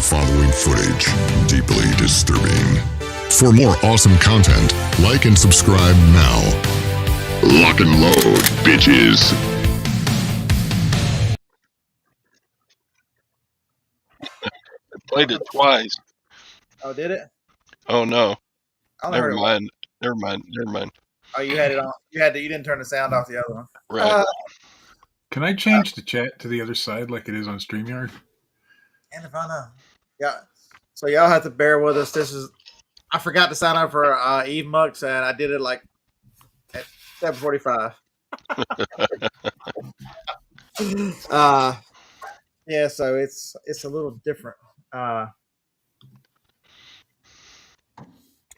following footage deeply disturbing. For more awesome content, like and subscribe now. Lock and load, bitches. I played it twice. Oh, did it? Oh no. I only Never heard it mind. Never mind. Oh, you had it on. You didn't turn the sound off the other one. Right. Can I change the chat to the other side like it is on StreamYard? And if I know. Yeah. So y'all have to bear with us. I forgot to sign up for Eve Mux, and I did it like at 7:45. Yeah, so it's a little different.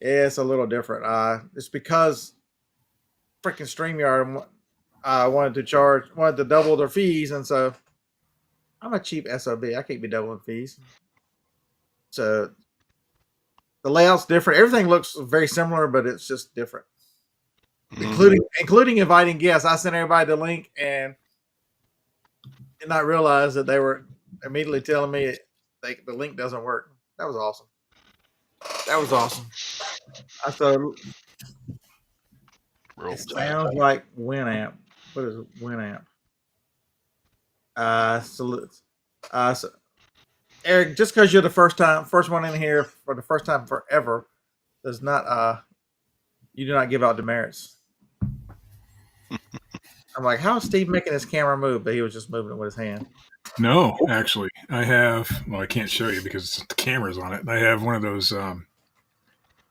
It's a little different. It's because freaking StreamYard wanted to double their fees, and so I'm a cheap SOB. I can't be doubling fees. So the layout's different. Everything looks very similar, but it's just different. Including inviting guests. I sent everybody the link and did not realize that they were immediately telling me the link doesn't work. That was awesome. I thought it sounds like Winamp. What is Winamp? So Eric, just because you're the first one in here for the first time forever, does not you do not give out demerits. I'm like, how is Steve making his camera move? But he was just moving it with his hand. No, actually, I have. Well, I can't show you because the camera's on it. I have one of those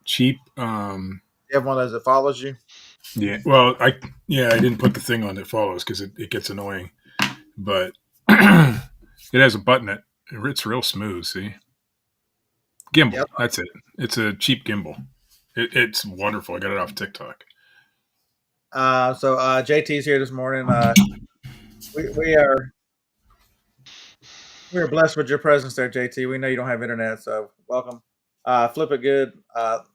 cheap. You have one of those that follows you. Yeah. Well, I didn't put the thing on that follows because it gets annoying, but it has a button that it's real smooth. See, gimbal. Yep. That's it. It's a cheap gimbal. It's wonderful. I got it off TikTok. So JT's here this morning. We are blessed with your presence there, JT. We know you don't have internet, so welcome. Flip it good. The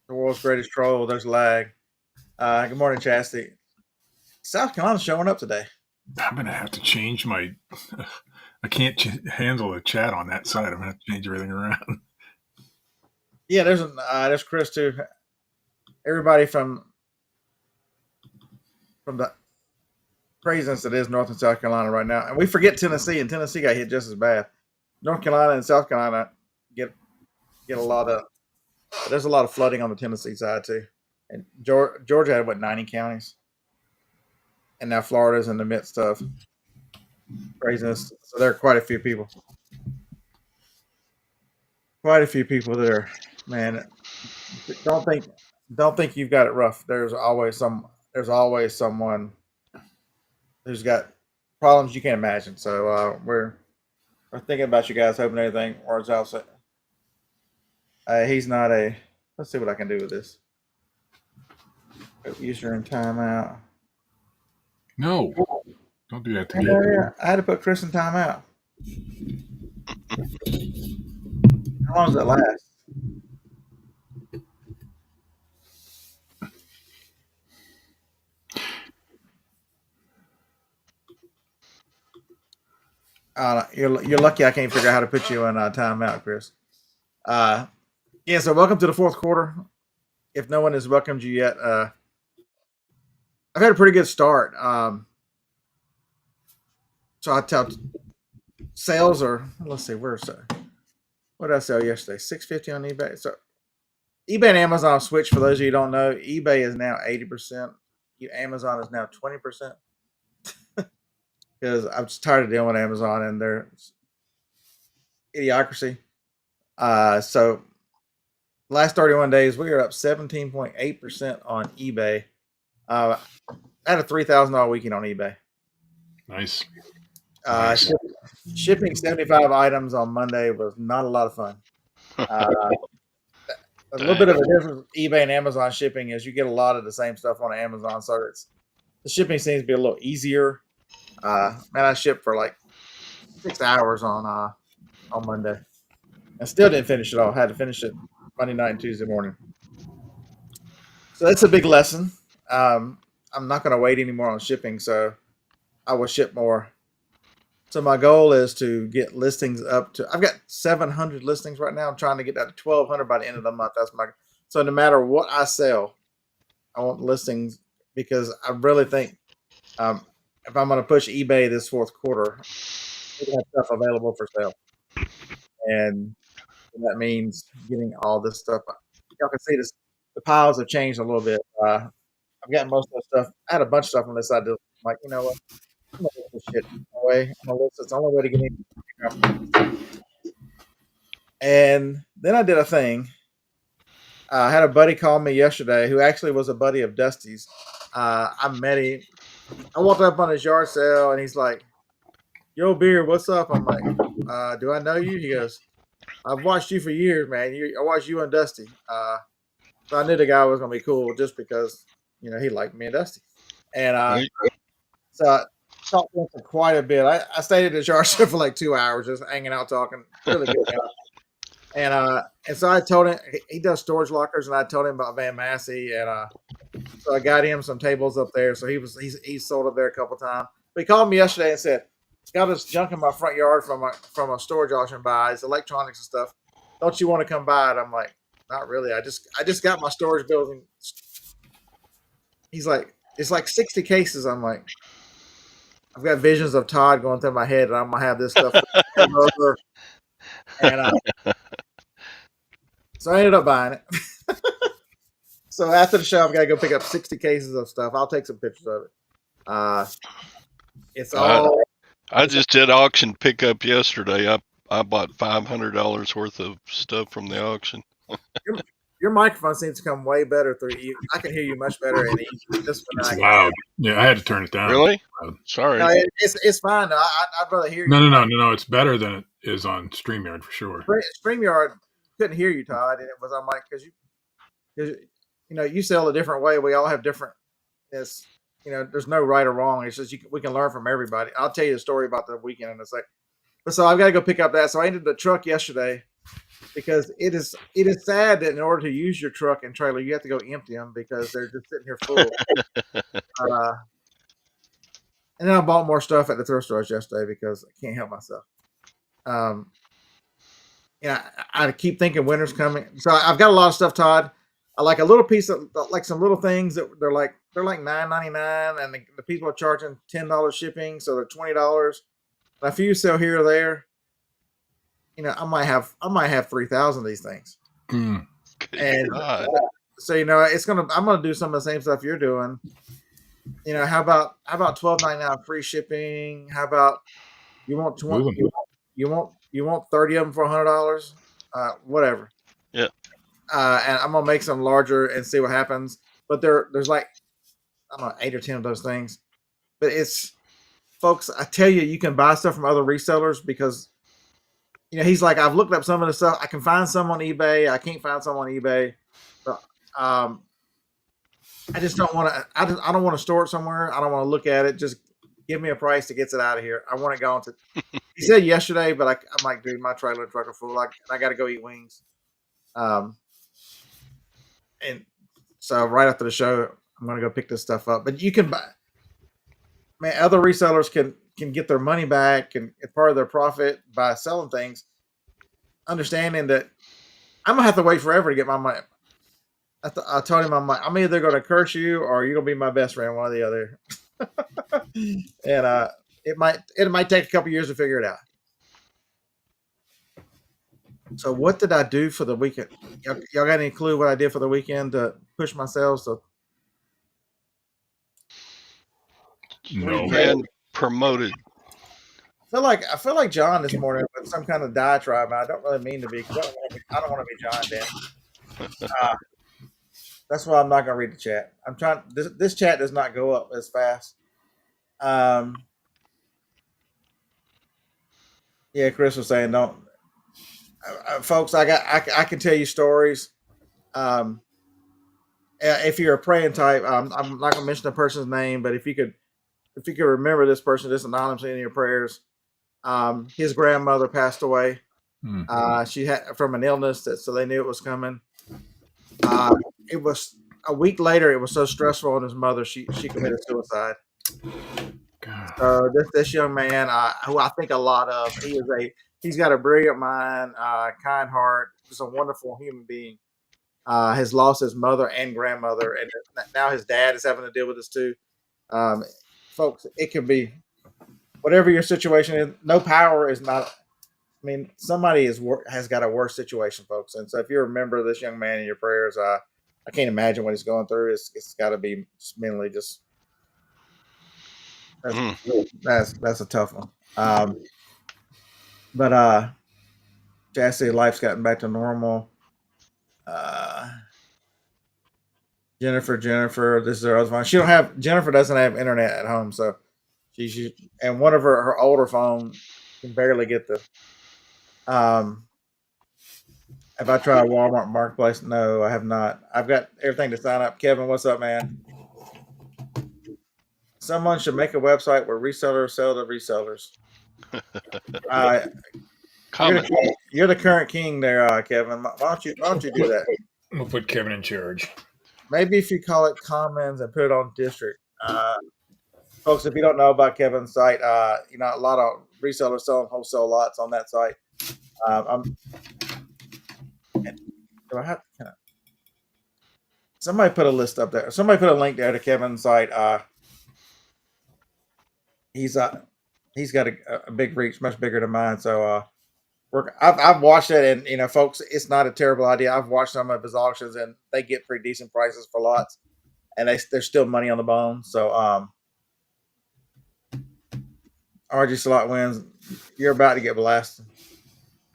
world's greatest troll. There's lag. Good morning, Chastity. South Carolina's showing up today. I'm gonna have to change my. I can't handle the chat on that side. I'm gonna have to change everything around. Yeah, there's Chris too. Everybody from the craziness that is North and South Carolina right now, and we forget Tennessee, and Tennessee got hit just as bad. North Carolina and South Carolina get a lot of. There's a lot of flooding on the Tennessee side too, and Georgia had 90 counties, and now Florida's in the midst of craziness. So there are quite a few people. Quite a few people there, man. Don't think you've got it rough. There's always someone who's got problems you can't imagine. So we're thinking about you guys, hoping everything works out. So, he's not a. Let's see what I can do with this. User in timeout. No, don't do that to me. Yeah, I had to put Chris in timeout. How long does it last? You're lucky I can't figure out how to put you in timeout, Chris. Yeah, so welcome to the fourth quarter. If no one has welcomed you yet, I've had a pretty good start. So I tell sales are, let's see, what did I sell yesterday? $650 on eBay. So eBay and Amazon switch. For those of you who don't know, eBay is now 80%. Amazon is now 20%. Because I'm just tired of dealing with Amazon and their idiocracy. So last 31 days, we are up 17.8% on eBay. I had a $3,000 weekend on eBay. Nice. Shipping 75 items on Monday was not a lot of fun. A little bit of a difference with eBay and Amazon shipping is you get a lot of the same stuff on Amazon, so the shipping seems to be a little easier. Man, I shipped for like 6 hours on Monday. I still didn't finish it all. I had to finish it Monday night and Tuesday morning. So that's a big lesson. I'm not going to wait anymore on shipping, so I will ship more So my goal is to get listings up to. I've got 700 listings right now. I'm trying to get that to 1,200 by the end of the month. That's my. So no matter what I sell, I want listings because I really think if I'm going to push eBay this fourth quarter, we have stuff available for sale, and that means getting all this stuff. Y'all can see this. The piles have changed a little bit. I've gotten most of the stuff. I had a bunch of stuff on this side. Like, you know what? I'm gonna list this shit away. I'm gonna list. It's the only way to get in. And then I did a thing. I had a buddy call me yesterday who actually was a buddy of Dusty's. I met him. I walked up on his yard sale and he's like, "Yo, Beard, what's up?" I'm like, "Do I know you?" He goes, "I've watched you for years, man. I watched you and Dusty." So I knew the guy was gonna be cool just because he liked me and Dusty. And so I talked to him for quite a bit. I stayed at his yard sale for like 2 hours, just hanging out, talking. Really good guy. And so I told him he does storage lockers, and I told him about Van Massey, and so I got him some tables up there. So he's sold up there a couple times. But he called me yesterday and said, "Got this junk in my front yard from a storage auction buy. It's electronics and stuff. Don't you want to come by it?" I'm like, "Not really. I just got my storage building." He's like, "It's like 60 cases." I'm like, I've got visions of Todd going through my head, and I'm gonna have this stuff over. And so I ended up buying it. So after the show, I've got to go pick up 60 cases of stuff. I'll take some pictures of it. It's all. I just did auction pickup yesterday. I bought $500 worth of stuff from the auction. Your microphone seems to come way better through you. I can hear you much better in this one. It's loud. Yeah, I had to turn it down. Really? Sorry. No, it's fine. I'd rather hear you. No. It's better than it is on StreamYard for sure. StreamYard couldn't hear you, Todd, and it was. I'm like, because you sell a different way. We all have different. There's no right or wrong. It's just we can learn from everybody. I'll tell you the story about the weekend in a sec. But so I've got to go pick up that. So I entered the truck yesterday because it is sad that in order to use your truck and trailer, you have to go empty them because they're just sitting here full. And then I bought more stuff at the thrift stores yesterday because I can't help myself. I keep thinking winter's coming. So I've got a lot of stuff, Todd. I like a little piece of like some little things that they're like $9.99, and the people are charging $10 shipping, so they're $20. And a few sell here or there. I might have 3,000 of these things. Good And God. so I'm gonna do some of the same stuff you're doing. How about $12.99 free shipping? How about you want 20? You want 30 of them for $100? Whatever. Yeah. And I'm gonna make some larger and see what happens. But there's like I don't know 8 or 10 of those things. But it's folks. I tell you, you can buy stuff from other resellers because he's like, I've looked up some of the stuff. I can find some on eBay. I can't find some on eBay. But, I just don't want to. I don't want to store it somewhere. I don't want to look at it. Just give me a price that gets it out of here. I want it gone to. He said yesterday, but I'm like, dude, my trailer and truck are full. I got to go eat wings. And so right after the show, I'm gonna go pick this stuff up. But you can buy. Man, other resellers can get their money back and part of their profit by selling things. Understanding that I'm gonna have to wait forever to get my money. I told him I'm either gonna curse you or you're gonna be my best friend, one or the other. And it might take a couple years to figure it out. So what did I do for the weekend? Y'all got any clue what I did for the weekend to push my sales? No. Man, promoted. I feel like John this morning with some kind of diatribe. I don't really mean to be because I don't want to be John Dan. That's why I'm not going to read the chat. I'm trying. This chat does not go up as fast. Yeah, Chris was saying don't. Folks, I can tell you stories. If you're a praying type, I'm not going to mention the person's name, but if you could remember this person just anonymously in your prayers. His grandmother passed away. She had from an illness so they knew it was coming. It was a week later. It was so stressful on his mother. She committed suicide. God. This young man, who I think a lot of, he's got a brilliant mind, kind heart, just a wonderful human being. Has lost his mother and grandmother, and now his dad is having to deal with this too. Um, Folks, it can be whatever your situation is. No power is not. I mean, somebody has got a worse situation, folks. And so, if you remember this young man in your prayers, I can't imagine what he's going through. It's got to be just mentally just. That's a tough one. But Chastity, life's gotten back to normal. Jennifer, this is her other phone. Jennifer doesn't have internet at home, so and one of her older phone can barely get the. Have I tried Walmart Marketplace? No, I have not. I've got everything to sign up. Kevin, what's up, man? Someone should make a website where resellers sell to resellers. You're the current king there, Kevin. Why don't you do that? We'll put Kevin in charge. Maybe if you call it Commons and put it on District. Folks, if you don't know about Kevin's site, a lot of resellers selling wholesale lots on that site. Somebody put a list up there. Somebody put a link there to Kevin's site. He's got a big reach, much bigger than mine. So I've watched it, and folks, it's not a terrible idea. I've watched some of his auctions, and they get pretty decent prices for lots, and there's still money on the bone. So RG Slot wins. You're about to get blasted.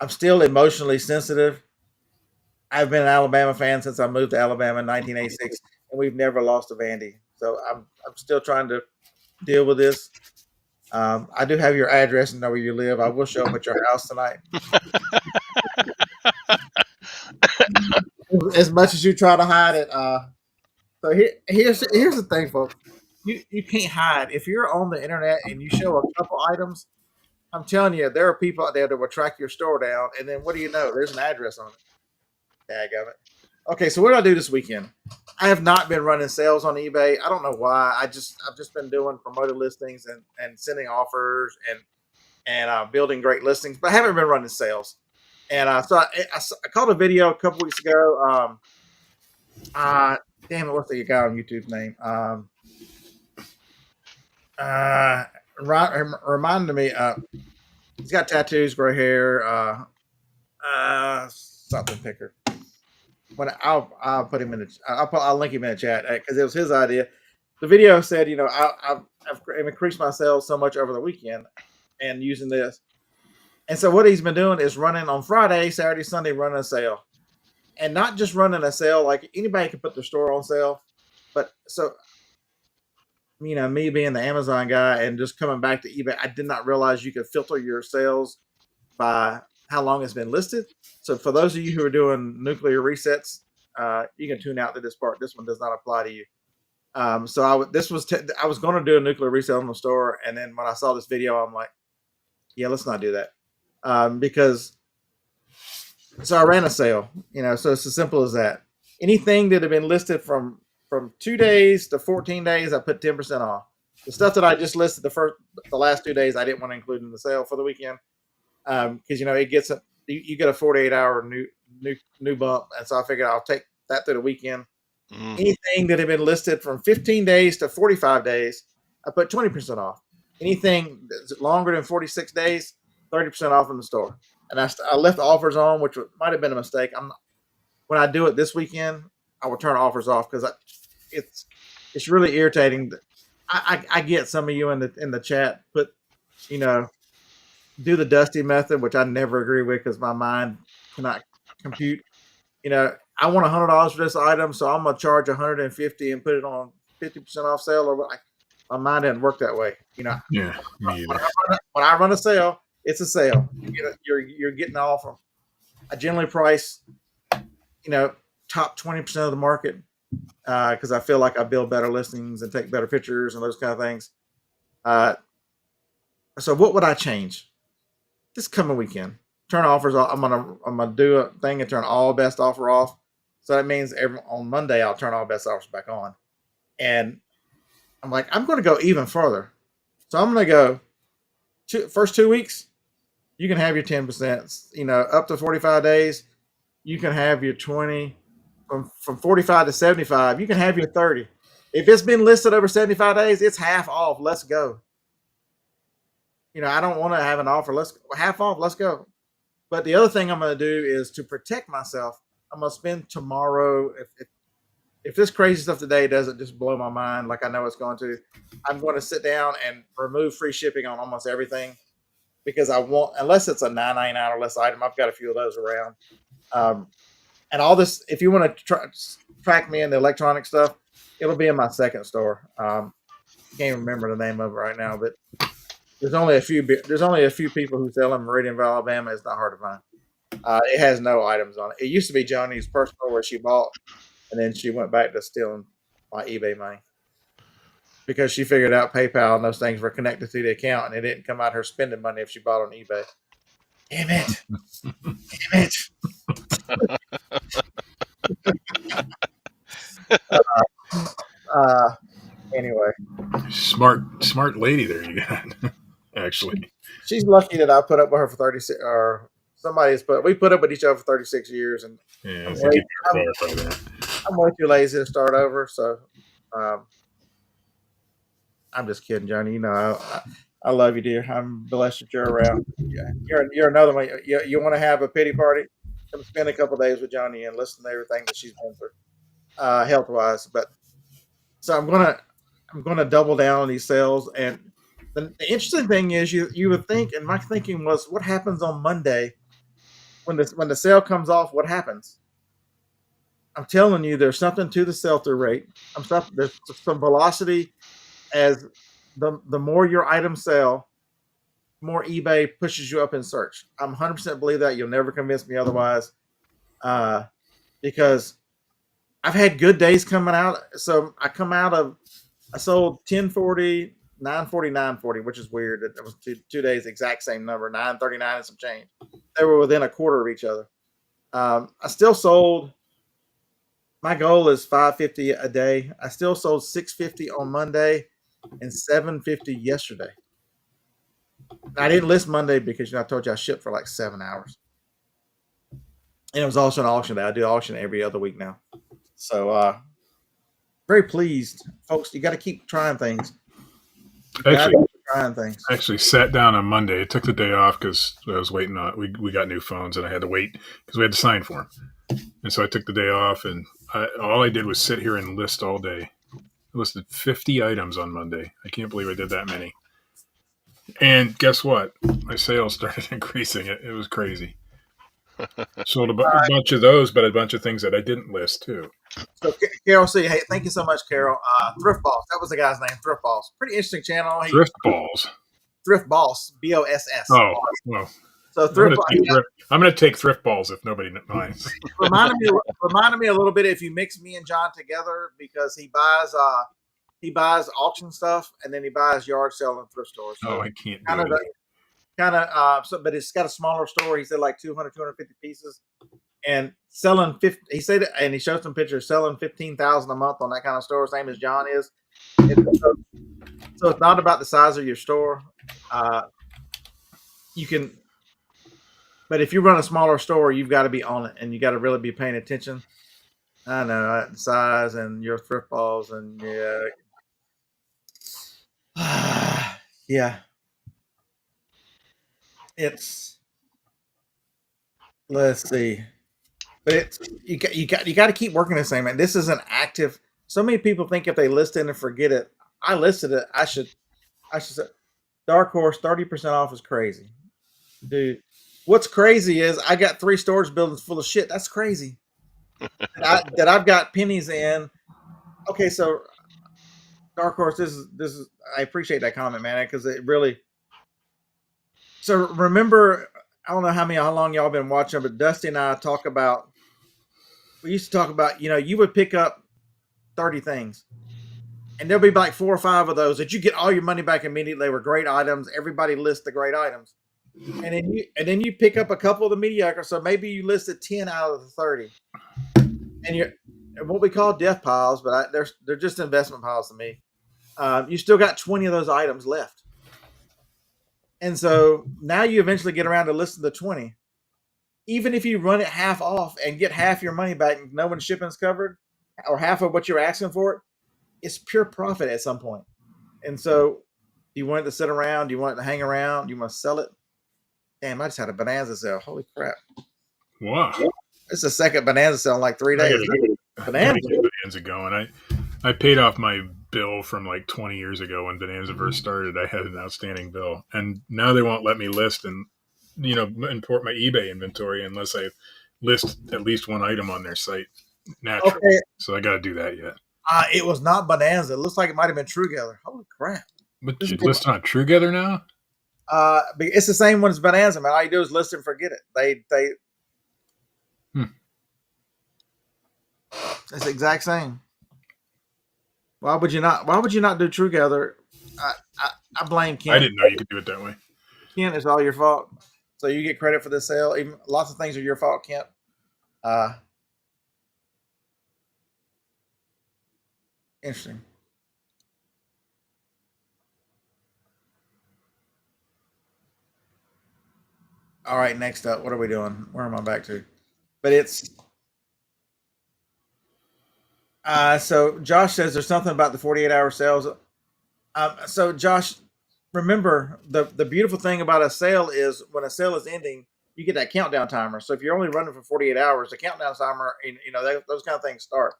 I'm still emotionally sensitive. I've been an Alabama fan since I moved to Alabama in 1986, and we've never lost a Vandy. So I'm still trying to deal with this. I do have your address and know where you live. I will show up at your house tonight. As much as you try to hide it. So here's the thing, folks. You can't hide. If you're on the internet and you show a couple items, I'm telling you, there are people out there that will track your store down, and then what do you know? There's an address on it. Daggum it. Okay, so what did I do this weekend? I have not been running sales on eBay. I don't know why. I've just been doing promoted listings and sending offers and building great listings, but I haven't been running sales. And so I called a video a couple weeks ago. Damn it, what's the guy on YouTube's name? Reminded me. He's got tattoos, gray hair. Something picker. When I'll put him in I'll link him in the chat because it was his idea. The video said, I've increased my sales so much over the weekend and using this. And so what he's been doing is running on Friday, Saturday, Sunday, running a sale. And not just running a sale, like anybody can put their store on sale. But so, me being the Amazon guy and just coming back to eBay, I did not realize you could filter your sales by how long it's been listed. So for those of you who are doing nuclear resets, you can tune out to this part. This one does not apply to you. So I was going to do a nuclear reset on the store, and then when I saw this video, I'm like, yeah, let's not do that. Because so I ran a sale, so it's as simple as that. Anything that had been listed from 2 days to 14 days, I put 10% off. The stuff that I just listed the last 2 days, I didn't want to include in the sale for the weekend. Because it gets you get a 48-hour new bump, and so I figured I'll take that through the weekend. Anything that had been listed from 15 days to 45 days, I put 20% off. Anything that's longer than 46 days, 30% off in the store. And I left the offers on, which might have been a mistake. When I do it this weekend, I will turn offers off because it's really irritating. I get some of you in the chat put do the Dusty method, which I never agree with because my mind cannot compute. I want $100 for this item, so I'm gonna charge $150 and put it on 50% off sale. Or my mind doesn't work that way. Yeah, me either. When I run a sale, it's a sale. You're getting all from. I generally price, top 20% of the market because I feel like I build better listings and take better pictures and those kind of things. So what would I change? This coming weekend, turn offers off. I'm gonna do a thing and turn all best offer off. So that means on Monday I'll turn all best offers back on. And I'm like, I'm gonna go even further. So I'm going to go first 2 weeks. You can have your 10%, up to 45 days. You can have your 20 from 45 to 75. You can have your 30. If it's been listed over 75 days, it's half off. Let's go. I don't want to have an offer. Half off. Let's go. But the other thing I'm going to do is to protect myself. I'm going to spend tomorrow. If this crazy stuff today doesn't just blow my mind like I know it's going to, I'm going to sit down and remove free shipping on almost everything because I want, unless it's a $9.99 or less item, I've got a few of those around. And all this, if you want to track me in the electronic stuff, it'll be in my second store. Can't remember the name of it right now, but there's only a few people who sell in Meridianville, Alabama. It's not hard to find. It has no items on it. It used to be Joni's personal where she bought, and then she went back to stealing my eBay money because she figured out PayPal and those things were connected to the account, and it didn't come out her spending money if she bought on eBay. Damn it! Damn it! Anyway, smart lady there you got. Actually, she's lucky that I put up with her for 36, or we put up with each other for 36 years, and yeah, I'm way too lazy to start over. So, I'm just kidding, Johnny. I love you, dear. I'm blessed that you're around. Yeah, you're another one. You want to have a pity party? Come spend a couple of days with Johnny and listen to everything that she's been through, health wise. But so I'm gonna double down on these sales. And the interesting thing is, you would think, and my thinking was, what happens on Monday when the sale comes off? What happens? I'm telling you, there's something to the sell-through rate. There's some velocity as the more your items sell, more eBay pushes you up in search. I'm 100% believe that. You'll never convince me otherwise, because I've had good days coming out. So I sold 1040, 940, 940, which is weird. It was 2 days, exact same number, 939 and some change. They were within a quarter of each other. I still sold. My goal is 550 a day. I still sold 650 on Monday and 750 yesterday. I didn't list Monday because I told you I shipped for like 7 hours. And it was also an auction day. I do auction every other week now. So very pleased. Folks, you got to keep trying things. Actually sat down on Monday. I took the day off because I was waiting on we got new phones and I had to wait because we had to sign for them. And so I took the day off and all I did was sit here and list all day. I listed 50 items on Monday. I can't believe I did that many. And guess what? My sales started increasing. It was crazy. Sold a bunch of those, but a bunch of things that I didn't list too. So Carol C, hey, thank you so much, Carol. Thrift Boss, that was the guy's name. Thrift Boss, pretty interesting channel. Thrift Boss, BOSS. Oh, well. So I'm going to take Thrift Balls if nobody minds. reminded me a little bit if you mix me and John together, because he buys auction stuff and then he buys yard sale and thrift stores. So I can't do it. But it's got a smaller store. He said like 250 pieces, and selling 50. He said, and he showed some pictures, selling 15,000 a month on that kind of store. Same as John is. So it's not about the size of your store. You can, but if you run a smaller store, you've got to be on it, and you got to really be paying attention. I know the size and your thrift balls, and yeah. It's, let's see, but it's you got to keep working this thing, man. This is an active. So many people think if they list it and forget it. I listed it. I should say, Dark Horse 30% off is crazy, dude. What's crazy is I got 3 storage buildings full of shit. That's crazy. that I've got pennies in. Okay, so Dark Horse, this is. I appreciate that comment, man, because it really. So remember, I don't know how long y'all been watching, but Dusty and I we used to talk about, you would pick up 30 things, and there'll be like 4 or 5 of those that you get all your money back immediately. They were great items. Everybody lists the great items. And then you pick up a couple of the mediocre. So maybe you listed 10 out of the 30, and you're what we call death piles, but they're just investment piles to me. You still got 20 of those items left. And so now you eventually get around to listen to 20. Even if you run it half off and get half your money back, no one's shipping's covered, or half of what you're asking for, it's pure profit at some point. And so, do you want it to sit around? Do you want it to hang around? Do you want to sell it? Damn, I just had a bonanza sale. Holy crap! Wow. It's the second bonanza sale in like 3 I days. gotta get Bonanza going. I paid off my bill from like 20 years ago when Bonanza first started. I had an outstanding bill, and now they won't let me list and import my eBay inventory unless I list at least one item on their site naturally. Okay. So I got to do that yet. It was not bonanza. It looks like it might have been Truegeller. Holy crap! But you list on Truegeller now? It's the same one as bonanza, man. All you do is list and forget it. They. It's the exact same. Why would you not do Truegeller? I blame Ken. I didn't know you could do it that way. Kent, it's all your fault. So you get credit for this sale. Even lots of things are your fault, Kent. Interesting. All right, next up, what are we doing? Where am I back to? But it's so Josh says there's something about the 48-hour sales. So Josh, remember the beautiful thing about a sale is when a sale is ending, you get that countdown timer. So if you're only running for 48 hours, the countdown timer, those kind of things start.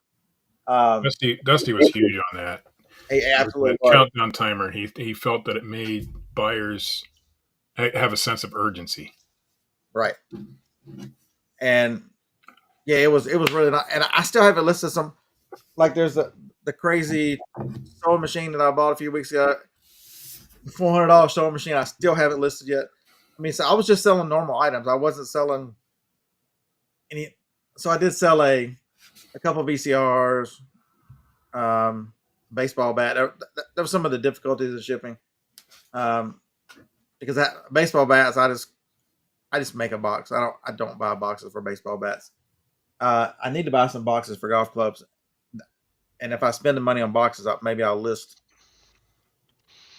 Dusty was huge on that. He absolutely was. Countdown timer. He felt that it made buyers have a sense of urgency. Right. And yeah, it was really not. And I still have it listed some. Like there's the crazy sewing machine that I bought a few weeks ago, $400 sewing machine. I still haven't listed yet. I mean, so I was just selling normal items. I wasn't selling any. So I did sell a couple of VCRs, baseball bat. That was some of the difficulties of shipping, because that baseball bats, I just make a box. I don't buy boxes for baseball bats. I need to buy some boxes for golf clubs. And if I spend the money on boxes, maybe I'll list,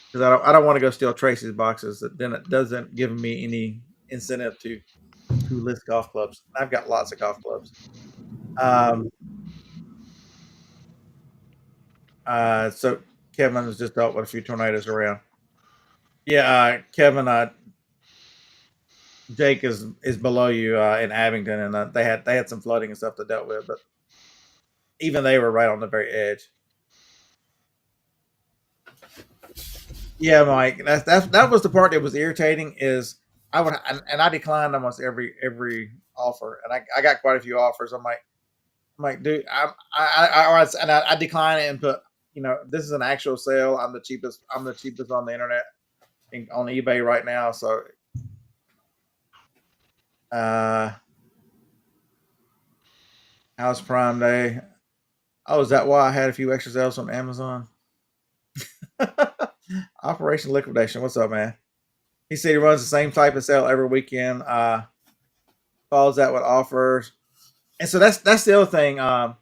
because I don't want to go steal Tracy's boxes. Then it doesn't give me any incentive to list golf clubs. I've got lots of golf clubs. So Kevin has just dealt with a few tornadoes around. Yeah, Kevin, Jake is below you in Abington, and they had some flooding and stuff to dealt with, but even they were right on the very edge. Yeah, Mike, that was the part that was irritating. Is I declined almost every offer, and I got quite a few offers. I'm like, dude, I decline it and put, this is an actual sale. I'm the cheapest on the internet on eBay right now. So, how's Prime Day? Oh, is that why I had a few extra sales on Amazon? Operation Liquidation. What's up, man? He said he runs the same type of sale every weekend. Follows that with offers. And so that's the other thing that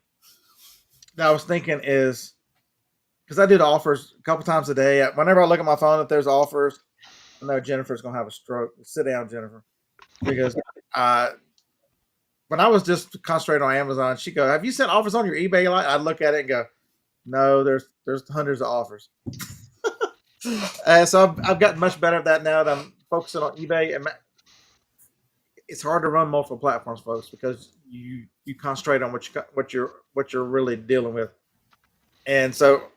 I was thinking is, because I do the offers a couple times a day. Whenever I look at my phone, if there's offers, I know Jennifer's going to have a stroke. Sit down, Jennifer. Because when I was just concentrating on Amazon, she go, "Have you sent offers on your eBay line?" I look at it and go, "No, there's hundreds of offers." So I've gotten much better at that now that I'm focusing on eBay. And it's hard to run multiple platforms, folks, because you concentrate on what you're really dealing with. And so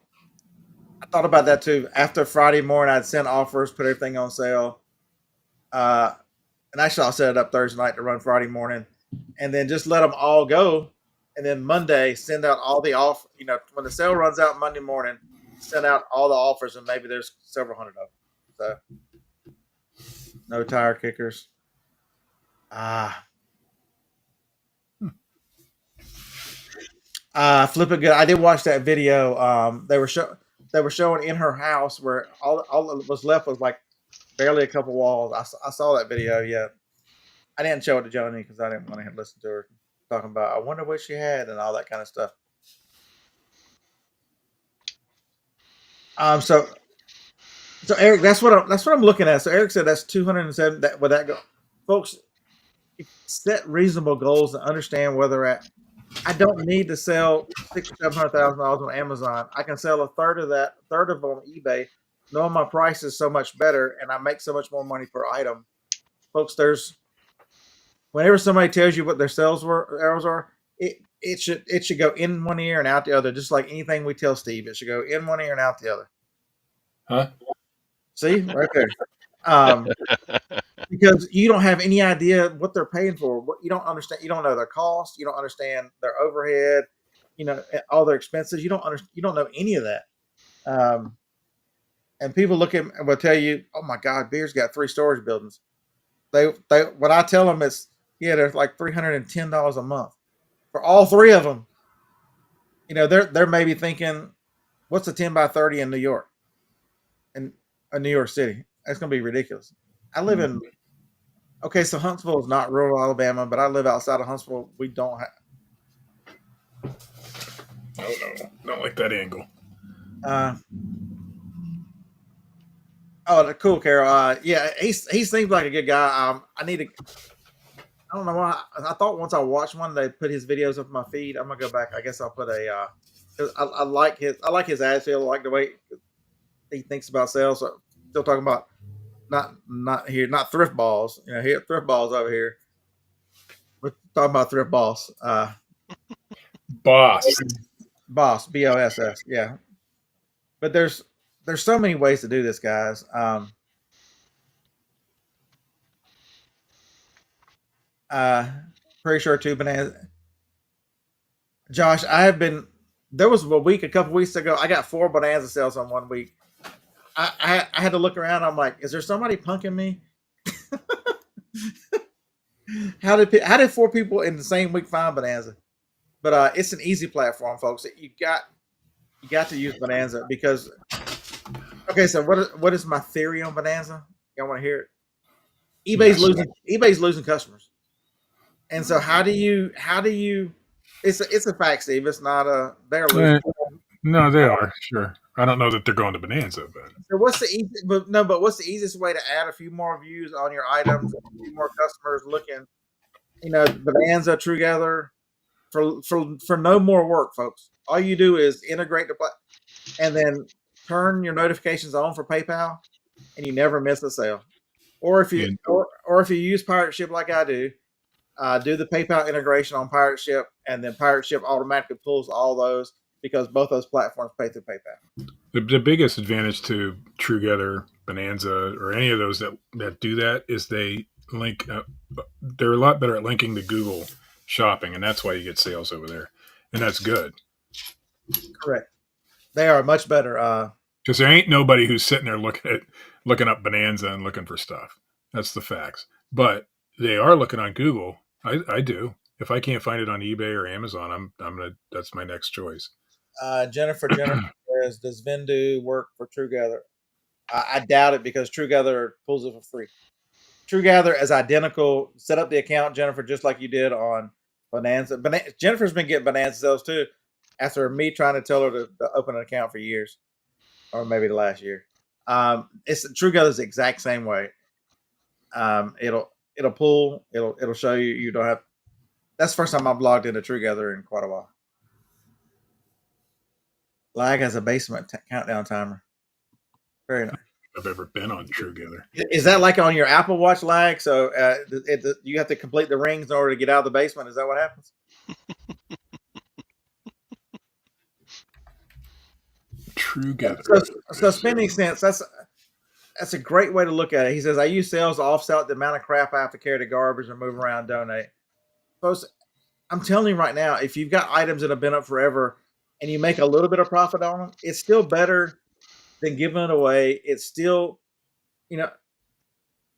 I thought about that too. After Friday morning, I'd send offers, put everything on sale. And actually, I'll set it up Thursday night to run Friday morning, and then just let them all go. And then Monday, send out all the off. When the sale runs out Monday morning, send out all the offers, and maybe there's several hundred of them. So, no tire kickers. Flip it good. I did watch that video. They were showing in her house where all that was left was like barely a couple walls. I saw that video. Yeah, I didn't show it to Joni because I didn't want to listen to her talking about, I wonder what she had and all that kind of stuff. So Eric, that's what I'm looking at. So Eric said that's 207. That would that go, folks? Set reasonable goals and understand where they're at. I don't need to sell $600,000-$700,000 on Amazon. I can sell a third of that, third of it on eBay, knowing my price is so much better and I make so much more money per item. Folks, whenever somebody tells you what their sales arrows are, it should go in one ear and out the other, just like anything we tell Steve. It should go in one ear and out the other. Huh? See, right there. Because you don't have any idea what they're paying for. What you don't understand, you don't know their cost, you don't understand their overhead, all their expenses. You don't know any of that. And people look at and will tell you, "Oh my God, Beer's got 3 storage buildings." They what I tell them is, they're like $310 a month for all 3 of them. They're maybe thinking, "What's a 10 by 30 in New York, in New York City? That's going to be ridiculous." I live in. Okay, so Huntsville is not rural Alabama, but I live outside of Huntsville. We don't have. No, not like that angle. Cool, Carol. Yeah, he seems like a good guy. I don't know why. I thought once I watched one, they put his videos up my feed. I'm gonna go back. I guess I'll put a. I like his attitude. I like the way he thinks about sales. So still talking about. Not here, not thrift balls. Here thrift balls over here. We're talking about thrift balls. Boss, BOSS. Yeah. But there's so many ways to do this, guys. Pretty sure 2 bananas. Josh, there was a couple weeks ago. I got 4 bonanza sales on 1 week. I had to look around. I'm like, is there somebody punking me? How did 4 people in the same week find Bonanza? But it's an easy platform, folks. You got to use Bonanza because. Okay, so what is my theory on Bonanza? Y'all want to hear it? eBay's losing customers, and so how do you? It's a fact, Steve. It's not a they're losing. No, they are sure. I don't know that they're going to Bonanza, but so what's the easiest way to add a few more views on your items, a few more customers looking, Bonanza, Truegather, for no more work, folks. All you do is integrate and then turn your notifications on for PayPal, and you never miss a sale. Or if you or if you use Pirate Ship like I do the PayPal integration on Pirate Ship, and then Pirate Ship automatically pulls all those because both those platforms pay through PayPal. The biggest advantage to Truegather, Bonanza, or any of those that do that is they link. They're a lot better at linking to Google Shopping, and that's why you get sales over there, and that's good. Correct. They are much better. Because there ain't nobody who's sitting there looking up Bonanza and looking for stuff. That's the facts. But they are looking on Google. I do. If I can't find it on eBay or Amazon, I'm gonna. That's my next choice. Jennifer says, does Vendu work for Truegather? I doubt it because Truegather pulls it for free. Truegather is identical. Set up the account, Jennifer, just like you did on Bonanza. Jennifer's been getting Bonanza sales too, after me trying to tell her to open an account for years, or maybe the last year. It's Truegather's the exact same way. It'll pull. It'll show you. You don't have. That's the first time I've logged into Truegather in quite a while. Lag has a basement countdown timer. Very nice. I've ever been on Truegather. Is that like on your Apple Watch lag? So you have to complete the rings in order to get out of the basement. Is that what happens? Truegather. So spending sense. That's a great way to look at it. He says, I use sales to offset the amount of crap I have to carry to garbage and move around and donate. Folks, I'm telling you right now, if you've got items that have been up forever and you make a little bit of profit on them, it's still better than giving it away. It's still,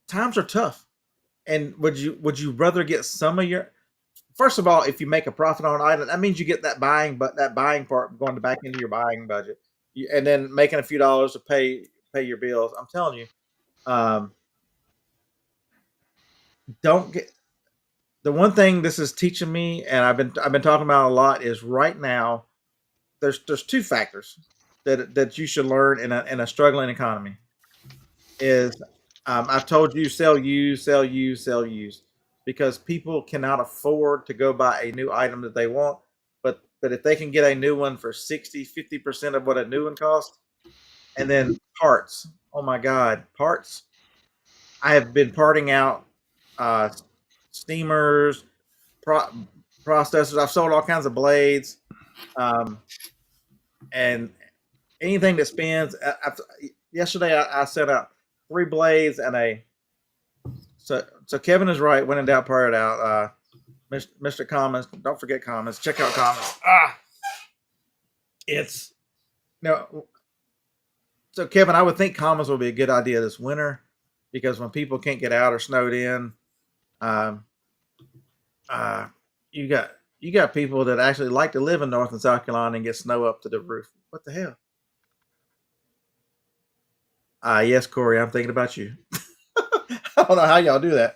times are tough. And would you rather get some of your, first of all, if you make a profit on an item, that means you get that buying part going back into your buying budget, and then making a few dollars to pay your bills. I'm telling you, don't get. The one thing this is teaching me, and I've been talking about a lot, is right now there's 2 factors that you should learn in a struggling economy. is I've told you sell used, sell used, sell used, because people cannot afford to go buy a new item that they want. But if they can get a new one for 60-50% of what a new one costs, and then parts. Oh my God, parts. I have been parting out uh, steamers, pro- processors. I've sold all kinds of blades, and anything that spins. Yesterday, I sent out 3 blades and a. So Kevin is right. When in doubt, part it out. Mr. Commons, don't forget Commons. Check out Commons. It's no. So Kevin, I would think Commons would be a good idea this winter, because when people can't get out or snowed in, um, you got people that actually like to live in North and South Carolina and get snow up to the roof. What the hell? Yes, Corey, I'm thinking about you. I don't know how y'all do that.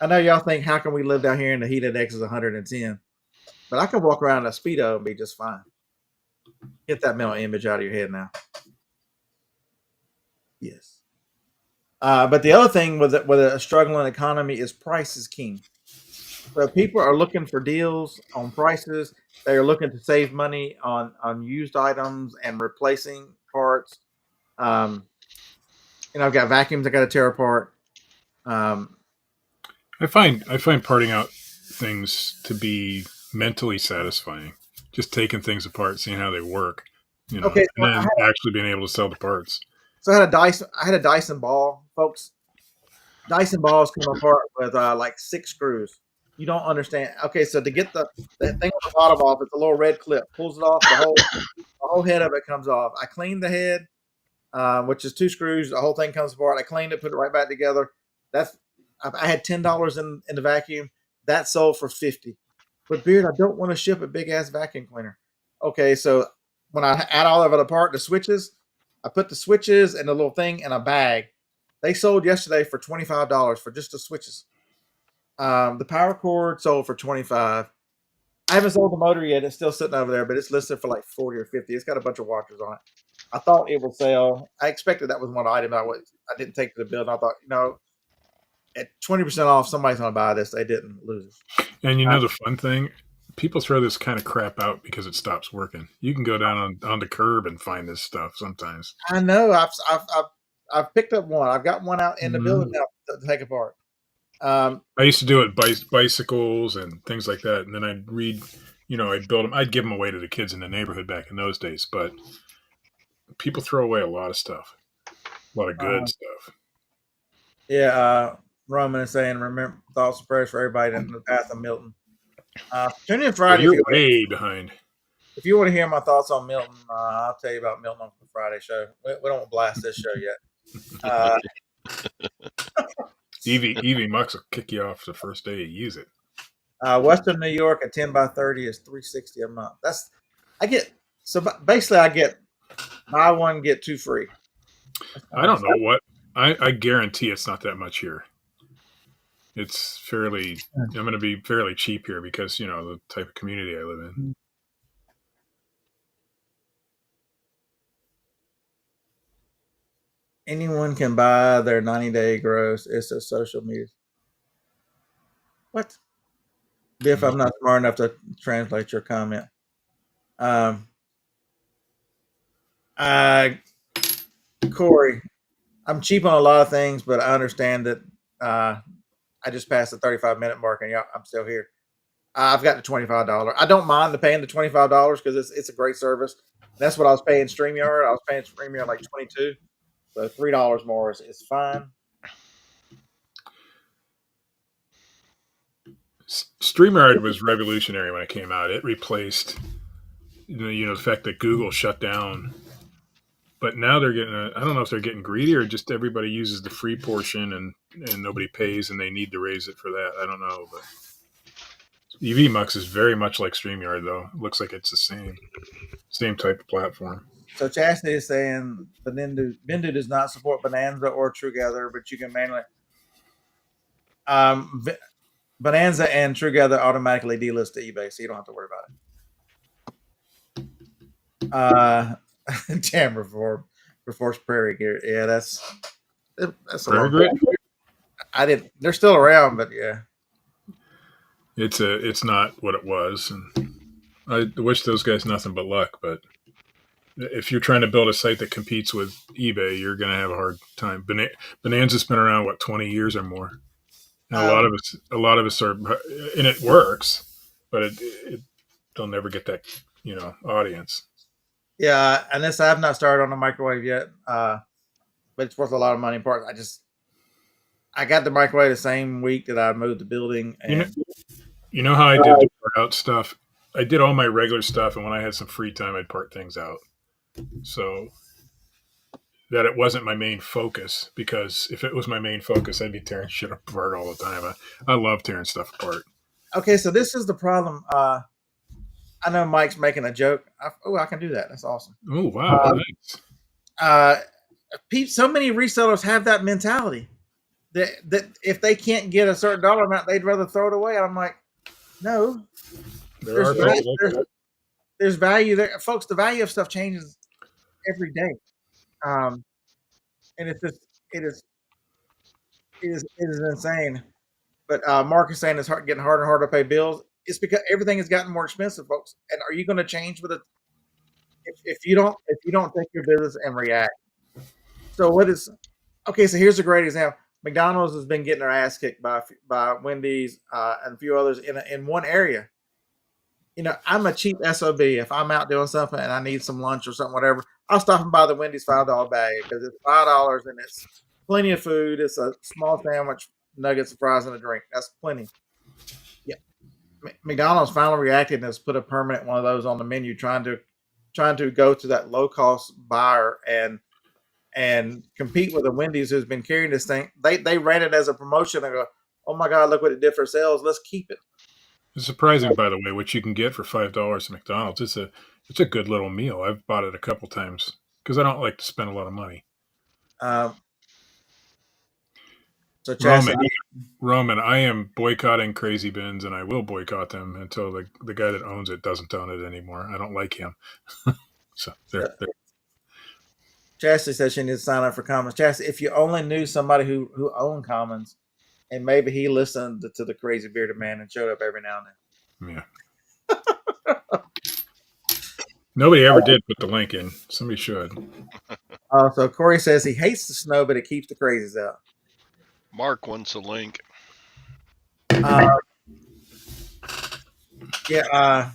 I know y'all think, how can we live down here in the heat index is 110? But I can walk around in a Speedo and be just fine. Get that mental image out of your head now. Yes. But the other thing with a struggling economy is price is king. So people are looking for deals on prices. They are looking to save money on used items and replacing parts. I've got vacuums I got to tear apart. I find parting out things to be mentally satisfying. Just taking things apart, seeing how they work, Okay, and then actually being able to sell the parts. So I had a Dyson ball, folks. Dyson balls come apart with like 6 screws. You don't understand. Okay, so to get the thing on the bottom off, it's a little red clip. Pulls it off, the whole head of it comes off. I cleaned the head, which is 2 screws. The whole thing comes apart. I cleaned it, put it right back together. I had $10 in the vacuum. That sold for 50. But Beard, I don't want to ship a big ass vacuum cleaner. Okay, so when I add all of it apart, the switches, I put the switches and the little thing in a bag. They sold yesterday for $25 for just the switches. The power cord sold for 25. I haven't sold the motor yet. It's still sitting over there, but it's listed for like 40 or 50. It's got a bunch of washers on it. I thought it would sell. I expected that was one item I didn't take to the building. I thought, at 20% off, somebody's going to buy this. They didn't lose. And the fun thing, people throw this kind of crap out because it stops working. You can go down on the curb and find this stuff sometimes. I know. I've picked up one. I've got one out in the building now to take apart. I used to do it bicycles and things like that, and then I'd read, I'd build them. I'd give them away to the kids in the neighborhood back in those days. But people throw away a lot of stuff, a lot of good stuff. Yeah, Roman is saying, remember, thoughts and prayers for everybody in the path of Milton. Tune in Friday. You're way behind. If you want to hear my thoughts on Milton, I'll tell you about Milton on the Friday show. We don't blast this show yet. Evie Mux will kick you off the first day you use it. Western New York at 10 by 30 is $360 a month. I get buy one, get 2 free. I don't know what. I guarantee it's not that much here. It's fairly. I'm going to be fairly cheap here because the type of community I live in. Anyone can buy their 90-day gross. It's a social media. What? Biff, I'm not smart enough to translate your comment. Corey, I'm cheap on a lot of things, but I understand that I just passed the 35-minute mark and I'm still here. I've got the $25. I don't mind paying the $25 because it's a great service. That's what I was paying StreamYard. I was paying StreamYard like $22. So $3 more is fine. StreamYard was revolutionary when it came out. It replaced, the fact that Google shut down. But now they're getting. I don't know if they're getting greedy or just everybody uses the free portion and nobody pays and they need to raise it for that. I don't know, but EVMux is very much like StreamYard though. It looks like it's the same type of platform. So Chastity is saying Bindu does not support Bonanza or TrueGather, but you can manually. Bonanza and TrueGather automatically delist to eBay, so you don't have to worry about it. Jam reform, Force Prairie gear. Yeah, that's That's a Prairie long grit. time. I didn't. They're still around, but yeah. It's not what it was, and I wish those guys nothing but luck. But if you're trying to build a site that competes with eBay, you're going to have a hard time. Bonanza's been around 20 years or more, and a lot of us are, and it works, but they'll never get that audience. Yeah, and this I have not started on the microwave yet, but it's worth a lot of money. Part I got the microwave the same week that I moved the building, and you know how I did the part out stuff. I did all my regular stuff, and when I had some free time, I'd part things out. So that it wasn't my main focus, because if it was my main focus, I'd be tearing shit apart all the time. I love tearing stuff apart. okay, so this is the problem. I know Mike's making a joke. I can do that. That's awesome. Oh wow! Nice. So many resellers have that mentality that if they can't get a certain dollar amount, they'd rather throw it away. I'm like, no. There's value there, folks. The value of stuff changes every day, and it's just it is insane. But Mark is saying it's getting harder and harder to pay bills. It's because everything has gotten more expensive, folks. And are you going to change with it if you don't take your business and react? So what is okay? So here's a great example. McDonald's has been getting their ass kicked by Wendy's and a few others in one area. I'm a cheap SOB. If I'm out doing something and I need some lunch or something, whatever, I'll stop and buy the Wendy's $5 bag because it's $5 and it's plenty of food. It's a small sandwich, nuggets, fries, and a drink. That's plenty. Yeah. McDonald's finally reacted and has put a permanent one of those on the menu, trying to go to that low cost buyer and compete with the Wendy's who's been carrying this thing. They ran it as a promotion and go, oh my God, look what it did for sales. Let's keep it. It's surprising, by the way, what you can get for $5 at McDonald's. It's a good little meal. I've bought it a couple times because I don't like to spend a lot of money. So Roman, I am boycotting Crazy Bins, and I will boycott them until the guy that owns it doesn't own it anymore. I don't like him. So there. Chastity says she needs to sign up for Commons. Chastity, if you only knew somebody who owned Commons, and maybe he listened to the Crazy Bearded Man and showed up every now and then. Yeah. Nobody ever did put the link in. Somebody should. So Corey says he hates the snow, but it keeps the crazies out. Mark wants a link. Yeah.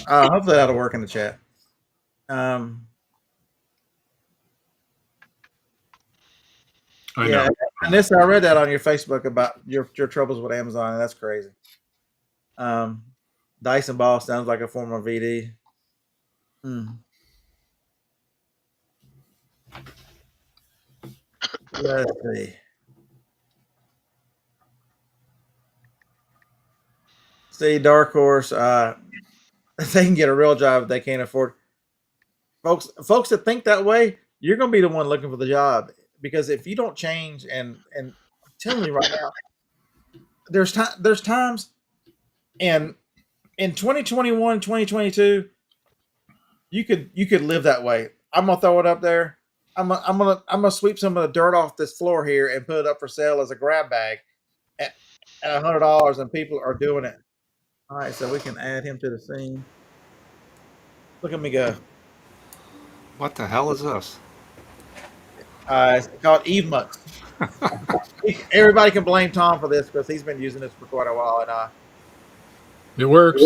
Hopefully that'll work in the chat. Yeah, and this I read that on your Facebook about your troubles with Amazon, and that's crazy. Dyson ball sounds like a former VD. Let's see. See, Dark Horse, they can get a real job if they can't afford. Folks that think that way, you're going to be the one looking for the job, because if you don't change, and I'm telling you right now, there's times, and in 2021, 2022, you could live that way. I'm gonna throw it up there. I'm gonna sweep some of the dirt off this floor here and put it up for sale as a grab bag at $100, and people are doing it. All right, so we can add him to the scene. Look at me go. What the hell is this? It's called Eve Mux. Everybody can blame Tom for this because he's been using this for quite a while, and it works.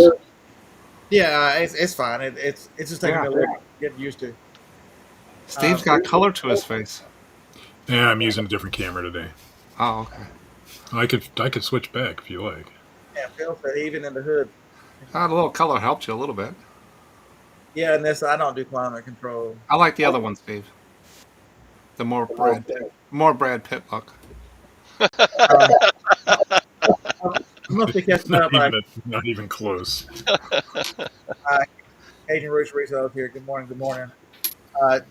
Yeah, it's fine. It's just taking a little to get used to. Steve's got color to his face. Yeah, I'm using a different camera today. Oh, okay. I could switch back if you like. Yeah, Phil said even in the hood. A little color helped you a little bit. Yeah, and this I don't do climate control. I like the other one, Steve. The more Brad Pitt look. Must be catching up. Not even close. Agent Roots Reseller here. Good morning. Good morning. I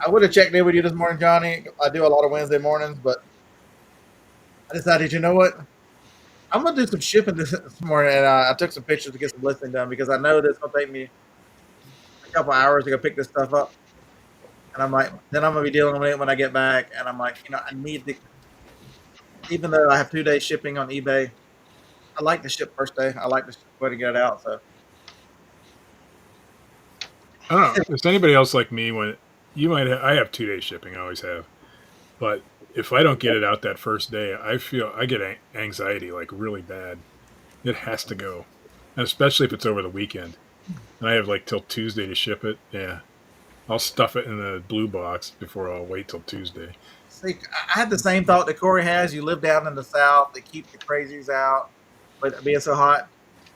would have checked in with you this morning, Johnny. I do a lot of Wednesday mornings, but I decided, you know what? I'm going to do some shipping this morning, and I took some pictures to get some listing done because I know that's going to take me a couple hours to go pick this stuff up. And I'm like, then I'm gonna be dealing with it when I get back. And I'm like, I need to, even though I have 2 days shipping on eBay, I like to ship first day. I like to go to get it out. So I don't know. Is anybody else like me when you might have, I have 2 days shipping, I always have. But if I don't get it out that first day, I get anxiety like really bad. It has to go. And especially if it's over the weekend. And I have like till Tuesday to ship it. Yeah. I'll stuff it in the blue box before I'll wait till Tuesday. see, I had the same thought that Corey has. You live down in the South, they keep the crazies out, but being so hot.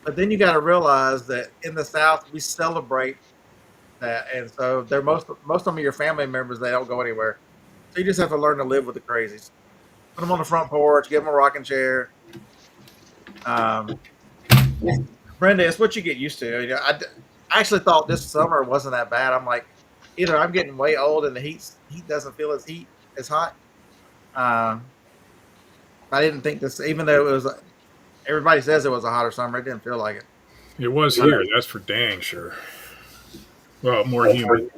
But then you got to realize that in the South we celebrate that, and so they're most of them are your family members. They don't go anywhere, so you just have to learn to live with the crazies. Put them on the front porch, give them a rocking chair. Brenda, it's what you get used to. I actually thought this summer wasn't that bad. I'm like, either I'm getting way old and the heat doesn't feel as hot. I didn't think this, even though it was, everybody says it was a hotter summer, it didn't feel like it. It was here, that's for dang sure. Well, more humid.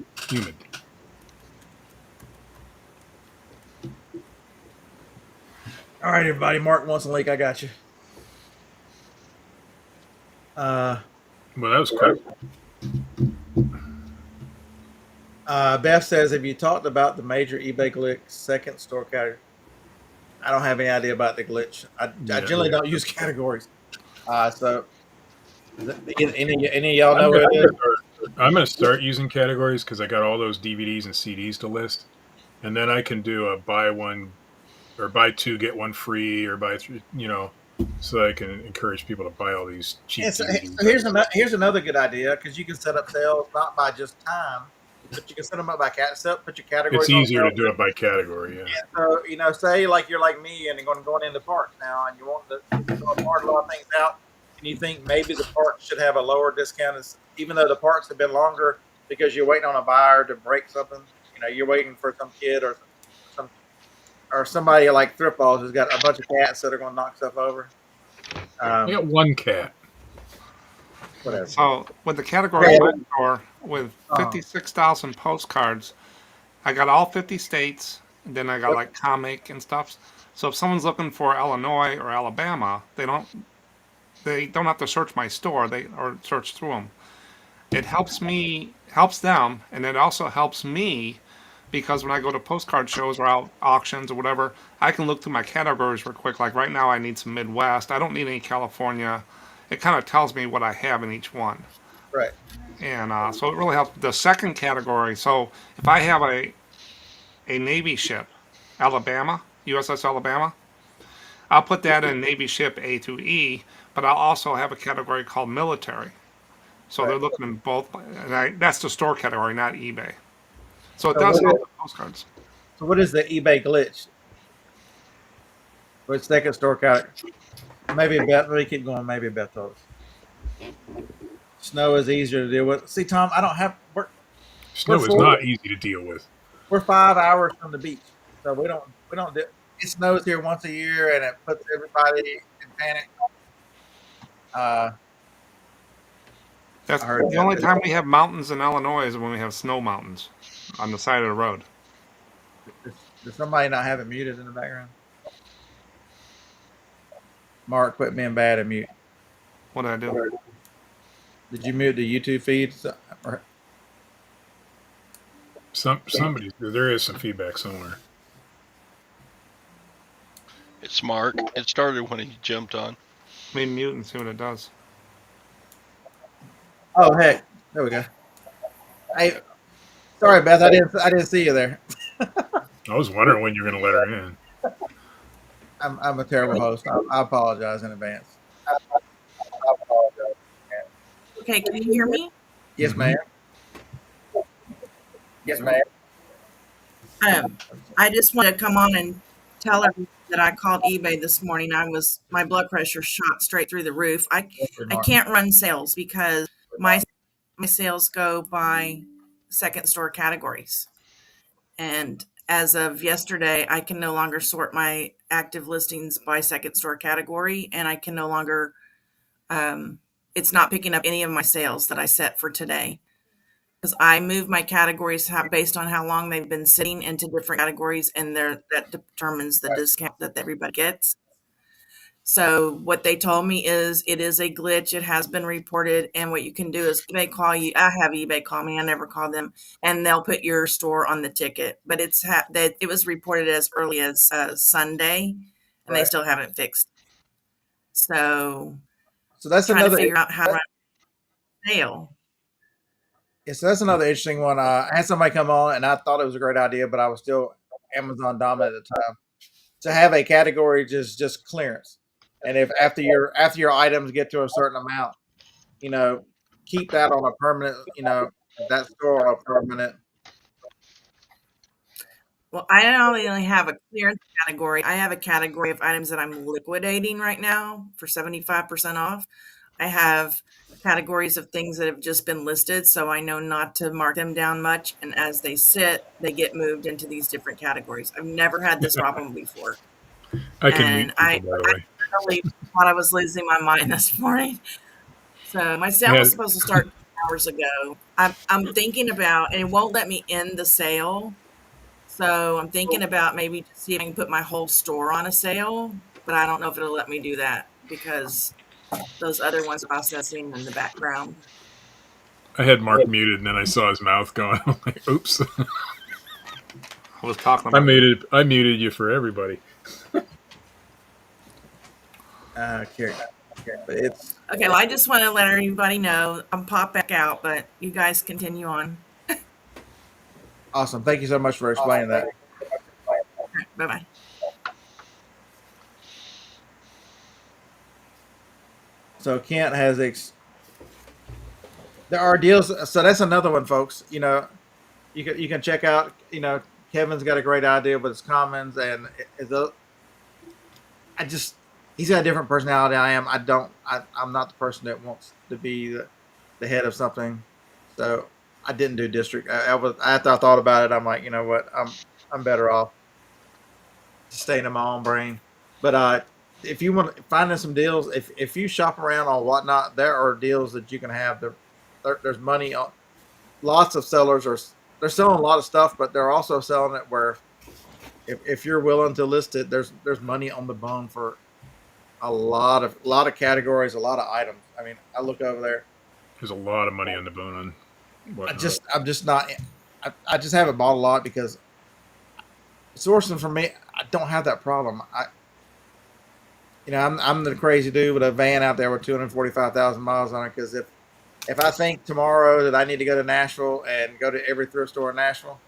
All right, everybody. Mark wants a link. I got you. Well, that was quick. Beth says, have you talked about the major eBay glitch second store category? I don't have any idea about the glitch. I generally don't use categories. So any of y'all know what it is? I'm going to start using categories because I got all those DVDs and CDs to list. And then I can do a buy one or buy two, get one free, or buy three, so I can encourage people to buy all these cheap DVDs. So here's another good idea, because you can set up sales not by just time, but you can set them up by put your categories. It's easier to do it by category, yeah. So, say like you're like me and you're going into parts now, and you want to part a lot of things out, and you think maybe the parts should have a lower discount, even though the parts have been longer because you're waiting on a buyer to break something. You're waiting for some kid or somebody like Thrift Balls who's got a bunch of cats that are going to knock stuff over. I got one cat. Whatever. So with the category store with 56,000 postcards, I got all 50 states, and then I got like comic and stuff. So if someone's looking for Illinois or Alabama, they don't have to search my store. Or search through them. It helps them, and it also helps me, because when I go to postcard shows or auctions or whatever, I can look through my categories real quick. Like right now, I need some Midwest. I don't need any California. It kind of tells me what I have in each one. Right. And so it really helps. The second category, so if I have a Navy ship, Alabama, USS Alabama, I'll put that in Navy ship A through E, but I'll also have a category called military. So they're looking in both. And that's the store category, not eBay. So it does help the postcards. So what is the eBay glitch? Which second store category? Maybe Beth. Let me keep going. Maybe Beth told us. Snow is easier to deal with. See, Tom, I don't have. Snow is not easy to deal with. We're 5 hours from the beach, so we don't do. It snows here once a year, and it puts everybody in panic. That's the only time we have mountains in Illinois is when we have snow mountains on the side of the road. Does somebody not have it muted in the background? Mark, quit being bad and mute. What did I do? Did you mute the YouTube feed? There is some feedback somewhere. It's Mark. It started when he jumped on. Let me mute and see what it does. Oh, heck. There we go. Hey, sorry, Beth. I didn't see you there. I was wondering when you were going to let her in. I'm a terrible host. I apologize in advance. Okay, can you hear me? Yes, ma'am. Yes, ma'am. I just want to come on and tell everyone that I called eBay this morning. My blood pressure shot straight through the roof. I can't run sales because my sales go by second store categories. And as of yesterday, I can no longer sort my active listings by second store category, and I can no longer, it's not picking up any of my sales that I set for today. because I move my categories based on how long they've been sitting into different categories, and that determines the discount that everybody gets. So what they told me is it is a glitch. It has been reported, and what you can do is eBay call you. I have eBay call me. I never call them, and they'll put your store on the ticket. But that it was reported as early as Sunday, and they Right. still haven't fixed. So that's trying to another. figure out how to run a sale. Yeah, so that's another interesting one. I had somebody come on, and I thought it was a great idea, but I was still Amazon dominant at the time. To have a category just clearance, and if after your items get to a certain amount, keep that on a permanent, that store on a permanent. Well, I not only have a clearance category, I have a category of items that I'm liquidating right now for 75% off. I have categories of things that have just been listed, so I know not to mark them down much. And as they sit, they get moved into these different categories. I've never had this problem before. I can And mute people, by the way. really thought I was losing my mind this morning. So my sale Yeah. was supposed to start 2 hours ago. I'm thinking about, and it won't let me end the sale. So I'm thinking about maybe see if I can put my whole store on a sale, but I don't know if it'll let me do that because those other ones processing in the background. I had Mark muted, and then I saw his mouth going. I'm like, oops. I was talking about. I muted you for everybody. Okay. But it's Okay, well, I just want to let everybody know I'm pop back out, but you guys continue on. awesome. Thank you so much for explaining that. Bye bye. So Kent has there are deals. So that's another one, folks. You can check out. Kevin's got a great idea with his comments, and he's got a different personality. I'm not the person that wants to be the head of something. So I didn't do district. After I thought about it, I'm like, you know what, I'm better off staying in my own brain. But if you want to find some deals, if you shop around on Whatnot, there are deals that you can have. There's money on. Lots of sellers they're selling a lot of stuff, but they're also selling it where if you're willing to list it, there's money on the bone for a lot of categories, a lot of items. I mean, I look over there. There's a lot of money on the bone on Whatnot. I'm just not. I just haven't bought a lot because sourcing for me, I don't have that problem. I'm the crazy dude with a van out there with 245,000 miles on it. Because if I think tomorrow that I need to go to Nashville and go to every thrift store in Nashville,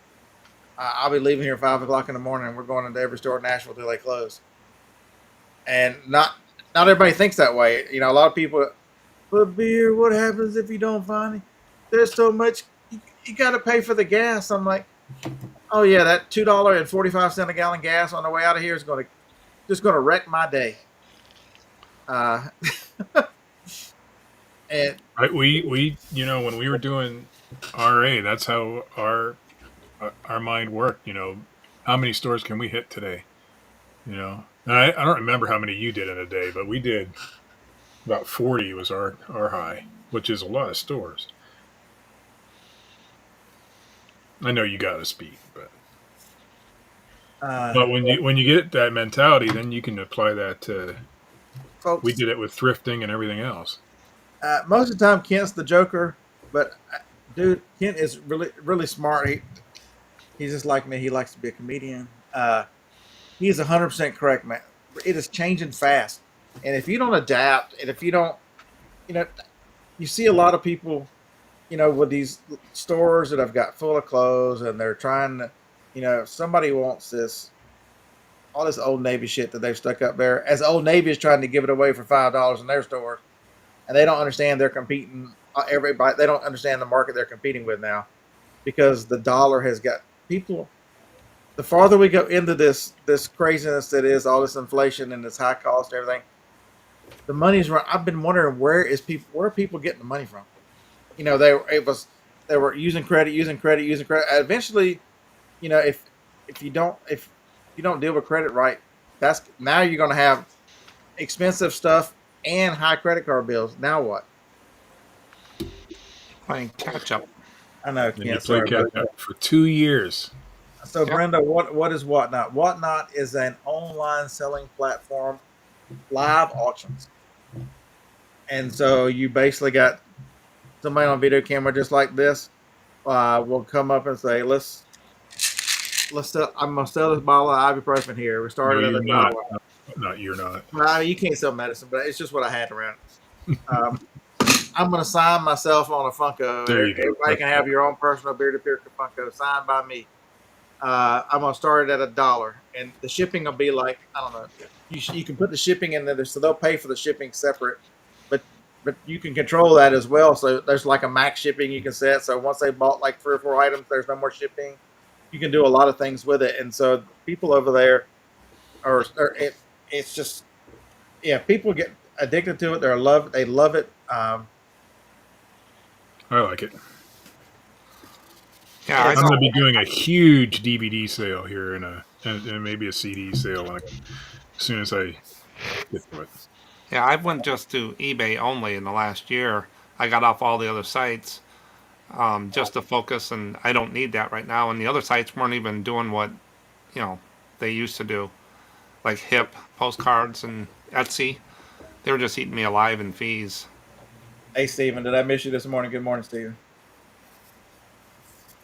I'll be leaving here at 5 o'clock in the morning, and we're going into every store in Nashville till they close. And not everybody thinks that way. A lot of people. But beer, what happens if you don't find it? There's so much. You got to pay for the gas. I'm like, oh yeah, that $2.45 a gallon gas on the way out of here is just going to wreck my day. And we when we were doing RA, that's how our mind worked. How many stores can we hit today? And I don't remember how many you did in a day, but we did about 40 was our high, which is a lot of stores. I know you got to speak, but when you get that mentality, then you can apply that to. folks, we did it with thrifting and everything else. Most of the time, Kent's the joker, but dude, Kent is really, really smart. He's just like me. He likes to be a comedian. He's 100% correct, man. It is changing fast, and if you don't adapt, and if you don't, you see a lot of people, with these stores that have got full of clothes, and they're trying to, somebody wants all this Old Navy shit that they've stuck up there, as Old Navy is trying to give it away for $5 in their store, and they don't understand they're competing. Everybody, they don't understand the market they're competing with now, because the dollar has got people. The farther we go into this craziness that is all this inflation and this high cost and everything, the money's run. I've been wondering where are people getting the money from? They were using credit. Eventually, if you don't deal with credit right, now you're going to have expensive stuff and high credit card bills. Now what? Playing catch up. I know, And you Kent. play Sorry, catch brother. up for 2 years. So, Yep. Brenda, what is Whatnot? Whatnot is an online selling platform, live auctions, and so you basically got somebody on video camera just like this. Will come up and say, let's sell. I'm gonna sell this bottle of ibuprofen here. We No, started at you're a not. dollar. No, you're not. Well, I mean, you can't sell medicine, but it's just what I had around. Um, I'm gonna sign myself on a Funko. There you go. Everybody can have your own personal peer-to-peer Funko signed by me. I'm gonna start it at a dollar, and the shipping will be like, I don't know. You can put the shipping in there, so they'll pay for the shipping separate, but you can control that as well. So there's like a max shipping you can set. So once they bought like 3 or 4 items, there's no more shipping. You can do a lot of things with it, and so people over there it's just, yeah, people get addicted to it. They love it. I like it. Yeah, And I it's I'm know. going to be doing a huge DVD sale here and maybe a CD sale as soon as I get to it. Yeah, I went just to eBay only in the last year. I got off all the other sites just to focus, and I don't need that right now. And the other sites weren't even doing what they used to do, like Hip, Postcards, and Etsy. They were just eating me alive in fees. Hey, Steven, did I miss you this morning? Good morning, Steven.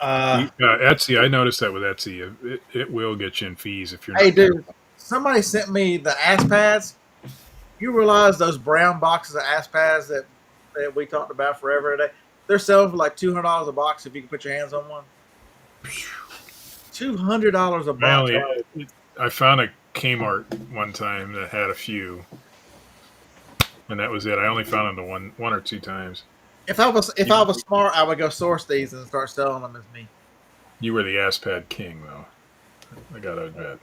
Etsy, I noticed that with Etsy, it will get you in fees if you're not. Hey, dude, somebody sent me the ass pads. You realize those brown boxes of ass pads that we talked about forever today? They're selling for like $200 a box if you can put your hands on one. $200 a box. I found a Kmart one time that had a few, and that was it. I only found them the one or two times. If I was smart, I would go source these and start selling them as me. You were the ass pad king, though. I gotta admit.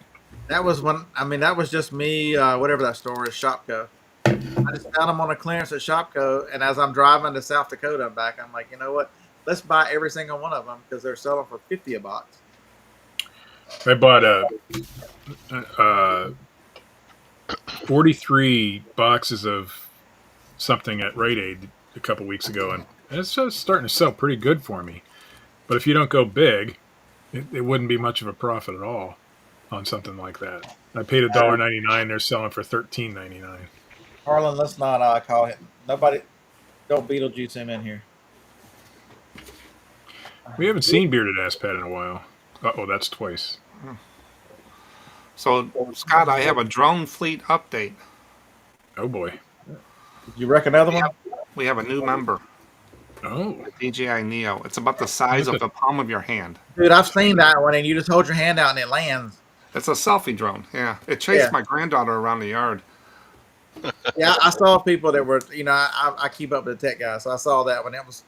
That was that was just me. Whatever that store is, Shopko. I just found them on a clearance at Shopko, and as I'm driving to South Dakota and back, I'm like, you know what? Let's buy every single one of them because they're selling for $50 a box. I bought 43 boxes of something at Rite Aid a couple weeks ago, and it's just starting to sell pretty good for me. But if you don't go big, it wouldn't be much of a profit at all on something like that. I paid $1.99. They're selling for $13.99. Harlan, let's not call him. Nobody, don't Beetlejuice him in here. We haven't seen Bearded Ass Pat in a while. Oh, that's twice. So, Scott, I have a drone fleet update. Oh boy. You wreck another one? We have a new member, Oh. DJI Neo. It's about the size of the palm of your hand. Dude, I've seen that one, and you just hold your hand out and it lands. It's a selfie drone. Yeah, it chased my granddaughter around the yard. Yeah, I saw people that were, I keep up with the tech guys, so I saw that one. It was,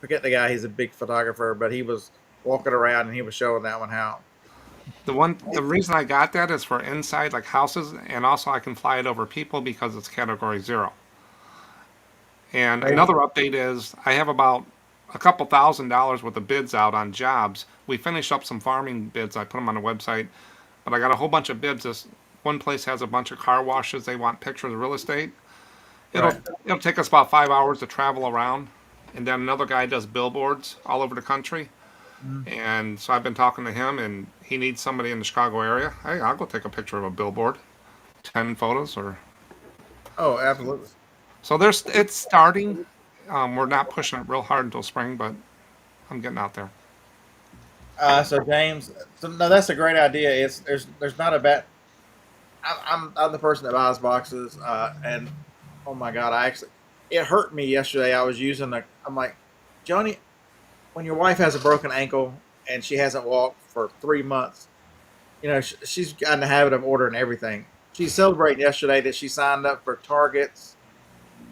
forget the guy, he's a big photographer, but he was walking around and he was showing that one how. The reason I got that is for inside, like houses, and also I can fly it over people because it's category 0. And another update is I have about a couple $1,000s worth of bids out on jobs. We finished up some farming bids. I put them on the website, but I got a whole bunch of bids. This one place has a bunch of car washes. They want pictures of real estate. It'll take us about 5 hours to travel around, and then another guy does billboards all over the country. And so I've been talking to him, and he needs somebody in the Chicago area. Hey, I'll go take a picture of a billboard, 10 photos, or. Oh, absolutely. So it's starting. We're not pushing it real hard until spring, but I'm getting out there. So James, no, that's a great idea. There's not a bad. I'm the person that buys boxes, and oh my god, it hurt me yesterday. I was using I'm like, Johnny, when your wife has a broken ankle and she hasn't walked for 3 months, she's got in the habit of ordering everything. She's celebrating yesterday that she signed up for Target's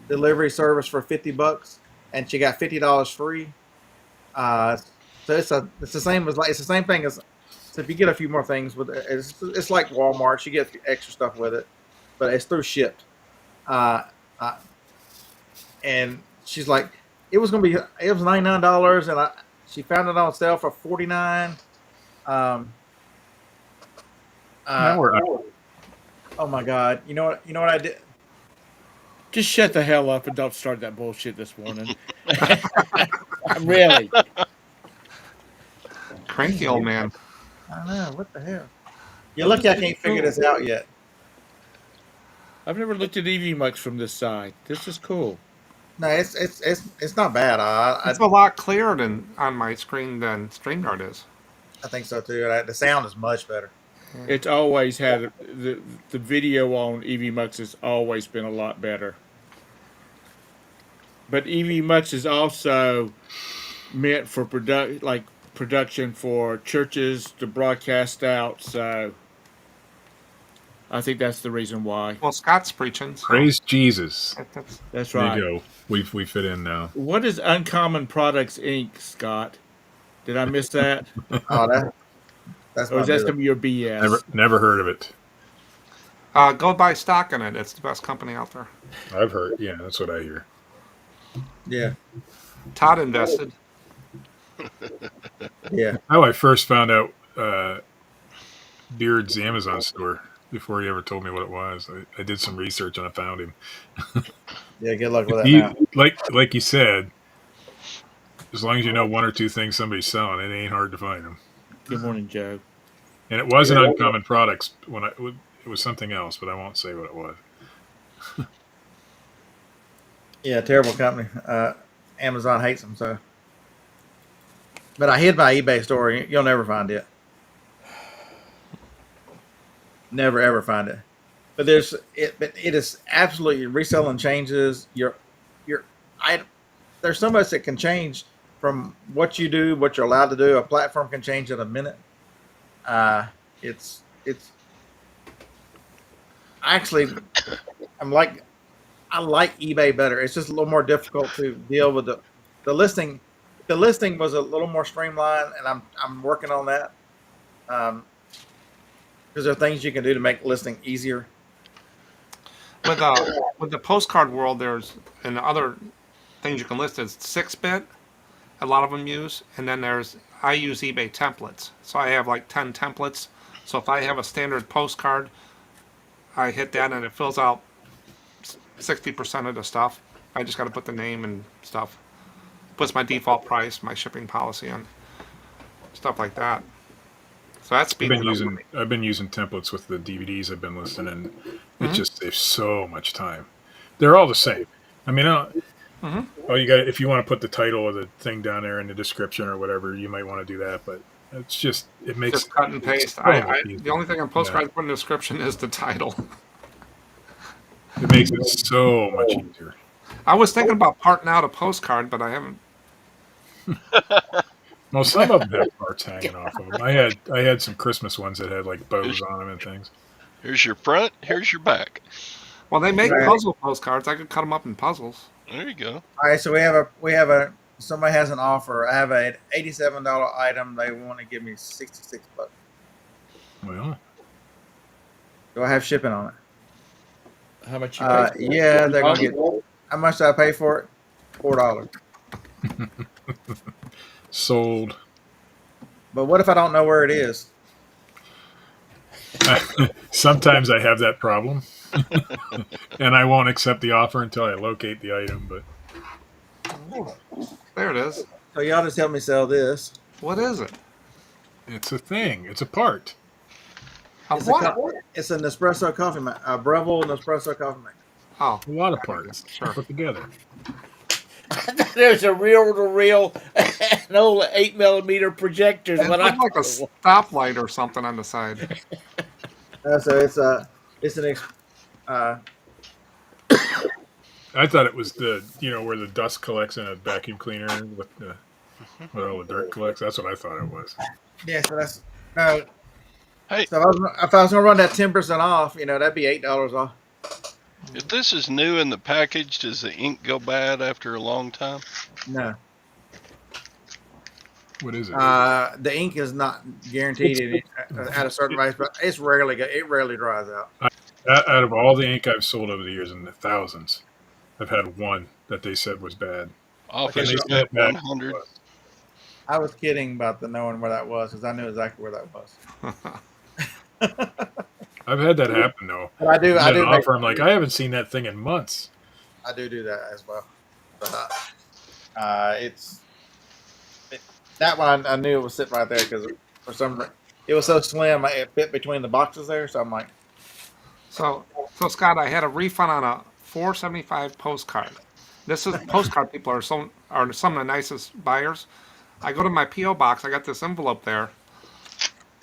delivery service for $50, and she got $50 free. So it's the same thing as. So if you get a few more things with it, it's like Walmart. You get extra stuff with it, but it's through Shipped. And she's like, it was $99, and she found it on sale for $49. Oh my god! You know what I did? Just shut the hell up and don't start that bullshit this morning. Really? Cranky old man. I know. What the hell? You're lucky I can't figure this out yet. I've never looked at EV much from this side. This is cool. No, it's not bad. It's a lot clearer than on my screen than StreamYard is. I think so too. The sound is much better. It's always had the video on EV Mux has always been a lot better. But EV Mux is also meant for production for churches to broadcast out. So I think that's the reason why. Well, Scott's preaching. So Praise Jesus. that's That's There right. you go. We fit in now. What is Uncommon Products Inc., Scott? Did I miss that? Oh, that's Or my is that deal. some of your BS? Never heard of it. go buy stock in it. It's the best company out there. I've heard. Yeah, that's what I hear. Yeah, Todd invested. yeah. How I first found out Beard's Amazon store before he ever told me what it was. I did some research and I found him. Yeah, good luck with that now. Like you said, as long as you know one or two things somebody's selling, it ain't hard to find them. Good morning, Joe. And it wasn't Uncommon Products it was something else, but I won't say what it was. Yeah, terrible company. Amazon hates them, so. But I hid my eBay store. You'll never find it. Never ever find it. But But it is absolutely reselling changes. There's so much that can change from what you do, what you're allowed to do. A platform can change in a minute. It's actually, I like eBay better. It's just a little more difficult to deal with the listing. The listing was a little more streamlined, and I'm working on that. Because there are things you can do to make listing easier. With the postcard world, there's and other things you can list is 6-bit. A lot of them use, and then I use eBay templates. So I have like 10 templates. So if I have a standard postcard, I hit that and it fills out 60% of the stuff. I just got to put the name and stuff. Puts my default price, my shipping policy on, stuff like that. So that's I've been using templates with the DVDs I've been listing, and it just saves so much time. They're all the same. I mean, you got if you want to put the title of the thing down there in the description or whatever, you might want to do that. But it makes just cut and paste. The only thing on postcards put in the description is the title. It makes it so much easier. I was thinking about parting out a postcard, but I haven't. Well, some of them have parts hanging off of them. I had some Christmas ones that had like bows on them and things. Here's your front. Here's your back. Well, they make puzzle postcards. I could cut them up in puzzles. There you go. All right, so we have a somebody has an offer. I have an $87 item. They want to give me $66. Well, do I have shipping on it? How much you pay for it? Yeah, they're gonna get. How much do I pay for it? $4. sold. But what if I don't know where it is? Sometimes I have that problem, and I won't accept the offer until I locate the item. But There it is. So y'all just help me sell this. What is it? it's a thing. It's a part. Of what? It's an Nespresso coffee maker, a Breville Nespresso coffee maker. Oh, A lot of parts Sure. put together. There's a reel-to-reel, an old 8mm projector. it's like a stoplight or something on the side. So it's an I thought it was where the dust collects in a vacuum cleaner with where all the dirt collects. That's what I thought it was. yeah. So that's Hey, So if I was gonna run that 10% off, that'd be $8 off. if this is new in the package, does the ink go bad after a long time? No, What is it? the ink is not guaranteed at a certain price, but it rarely dries out. Out of all the ink I've sold over the years, in the thousands, I've had one that they said was bad. Office And they at said that 100. I was kidding about the knowing where that was because I knew exactly where that was. I've had that happen though. But I do An make- offer. I'm like, I haven't seen that thing in months. I do that as well. But That one I knew it was sitting right there because for some it was so slim it fit between the boxes there. So I'm like, So Scott, I had a refund on a 475 postcard. This is postcard people are some of the nicest buyers. I go to my PO box. I got this envelope there,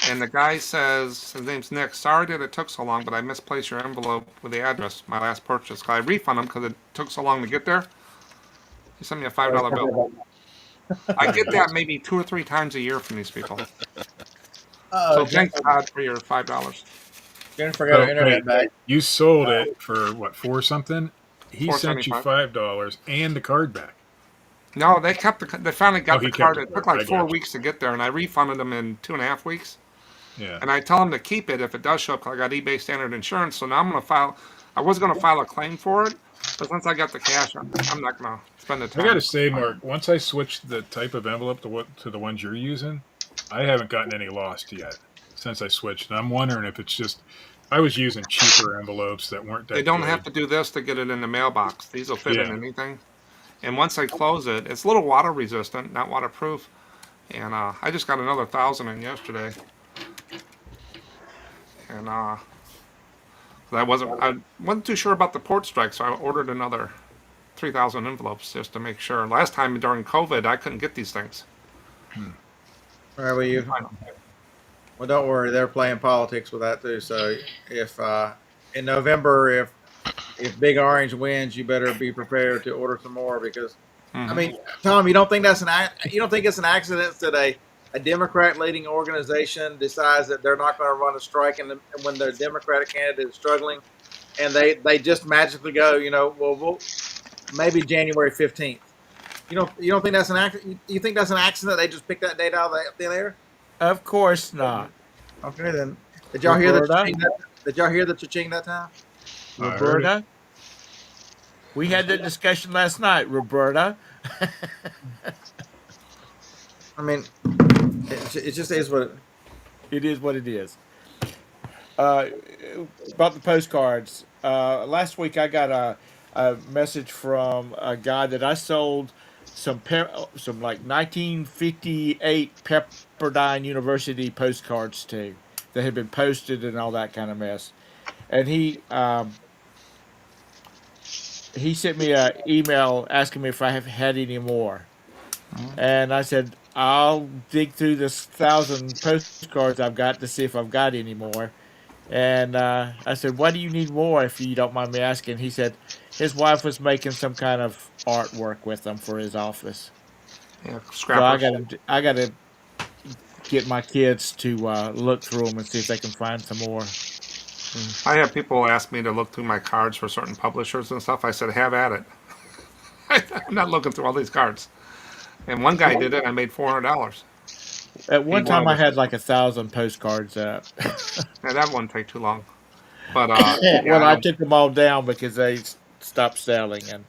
and the guy says his name's Nick. Sorry that it took so long, but I misplaced your envelope with the address. My last purchase. I refund him because it took so long to get there. He sent me a $5 bill. I get that maybe 2 or 3 times a year from these people. So thanks, Todd, for your $5. Jennifer got her internet back. You sold it for what, 4 something? He sent you $4.75. $5 and the card back. No, they finally got the he card. kept It took I like 4 got you. weeks to get there, and I refunded them in 2.5 weeks. Yeah. And I tell them to keep it if it does show up. 'Cause I got eBay standard insurance, so now I'm gonna file. I was gonna file a claim for it, but since I got the cash, I'm not gonna spend the time. I got to say, Mark, once I switched the type of envelope to the ones you're using, I haven't gotten any lost yet since I switched. And I'm wondering if it's just I was using cheaper envelopes that weren't that They don't good. have to do this to get it in the mailbox. These will fit in Yeah. anything. And once I close it, it's a little water resistant, not waterproof. And I just got another 1,000 in yesterday. And I wasn't too sure about the port strike, so I ordered another 3,000 envelopes just to make sure. Last time during COVID, I couldn't get these things. Where were you? Well, don't worry, they're playing politics with that too. So if in November, if Big Orange wins, you better be prepared to order some more because I mean, Tom, you don't think it's an accident that a Democrat leading organization decides that they're not going to run a strike, and when the Democratic candidate is struggling, and they just magically go, we'll maybe January 15th. You don't think that's an accident? You think that's an accident? They just picked that date out of the air? Of course not. Okay, then. Did y'all hear the Roberta? cha-ching Did y'all hear the cha-ching that time? I heard it. Roberta? We had that discussion last night, Roberta. I mean, it just is what. It is what it is. About the postcards. Last week I got a message from a guy that I sold some like 1958 Pepperdine University postcards to that had been posted and all that kind of mess. And he sent me an email asking me if I have had any more. And I said, I'll dig through this 1,000 postcards I've got to see if I've got any more. And I said, why do you need more if you don't mind me asking? He said his wife was making some kind of artwork with them for his office. Yeah, So scrappers. I gotta get my kids to look through them and see if they can find some more. I have people ask me to look through my cards for certain publishers and stuff. I said, have at it. I'm not looking through all these cards. And one guy did it. I made $400. At one He time, I wanted- had like 1,000 postcards up. Yeah, that wouldn't take too long. But Well, I took them all down because they stopped selling. And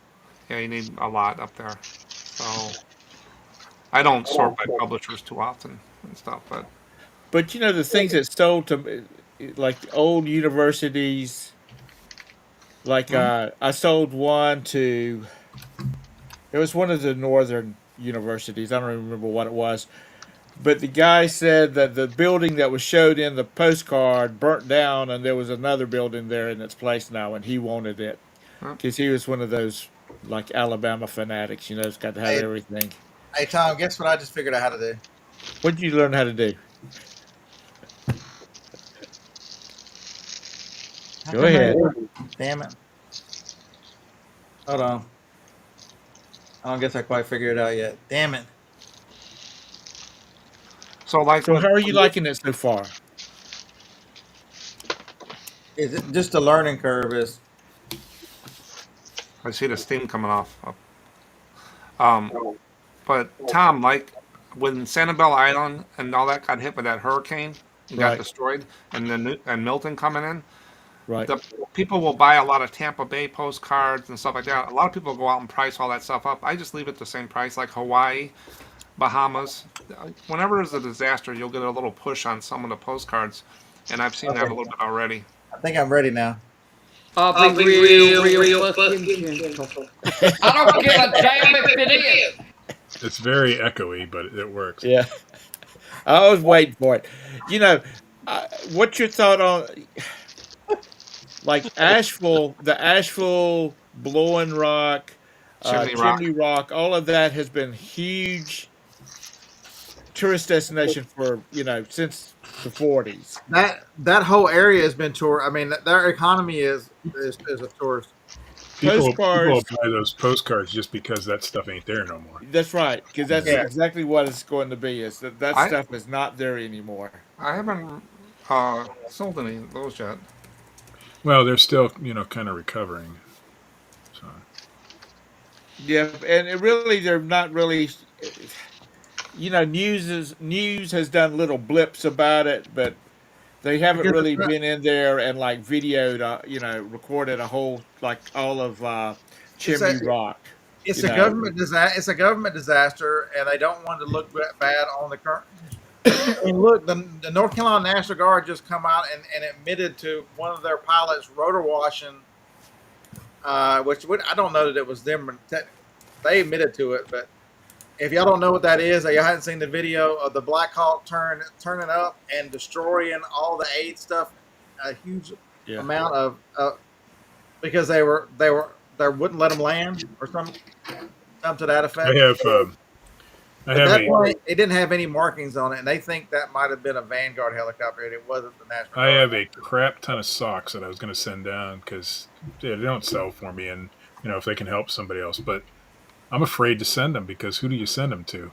yeah, you need a lot up there. So I don't sort by publishers too often and stuff. But the things that sold to like the old universities, like I sold one to. It was one of the northern universities. I don't even remember what it was. But the guy said that the building that was showed in the postcard burnt down, and there was another building there in its place now, and he wanted it because he was one of those like Alabama fanatics. It's got to have everything. Hey, Tom, guess what I just figured out how to do? What did you learn how to do? Go ahead. Damn it. Hold on. I don't guess I quite figured it out yet. Damn it. so So how are you liking it so far? Is it just a learning curve? Is I see the steam coming off. But Tom, like when Sanibel Island and all that got hit by that hurricane and got Right. destroyed, and Milton coming in, Right. the people will buy a lot of Tampa Bay postcards and stuff like that. A lot of people go out and price all that stuff up. I just leave it the same price, like Hawaii, Bahamas. Whenever there's a disaster, you'll get a little push on some of the postcards, and I've seen that a little bit already. I think I'm ready now. I'll be real fucking gentle. I don't give a damn if it is. It's very echoey, but it works. Yeah, I was waiting for it. You know, what's your thought on like Asheville, the Asheville, Blowing Rock, Chimney Rock. Chimney Rock, all of that has been huge tourist destination for since the 40s. That whole area has been tour. I mean, their economy is a tourist. People Postcards. buy those postcards just because that stuff ain't there no more. That's right, because that's Yeah. exactly what it's going to be. Is that I- stuff is not there anymore. I haven't sold any of those yet. Well, they're still kind of recovering. So Yeah, and they're not really. News has done little blips about it, but they haven't Because really it's not- been in there and like videoed, recorded a whole like all of Chimney Rock. It's you a know. government disaster. It's a government disaster, and they don't want to look bad on the current. I mean, look, the North Carolina National Guard just come out and admitted to one of their pilots rotor washing, which I don't know that it was them. They admitted to it, but if y'all don't know what that is, or y'all hadn't seen the video of the Black Hawk turning up and destroying all the aid stuff, a huge amount of because they wouldn't let them land or something to that effect. I At have that point, it didn't have any markings on it, and they think that might have been a Vanguard helicopter, and it wasn't the National Guard. I have a crap ton of socks that I was going to send down because they don't sell for me, and if they can help somebody else, but I'm afraid to send them because who do you send them to?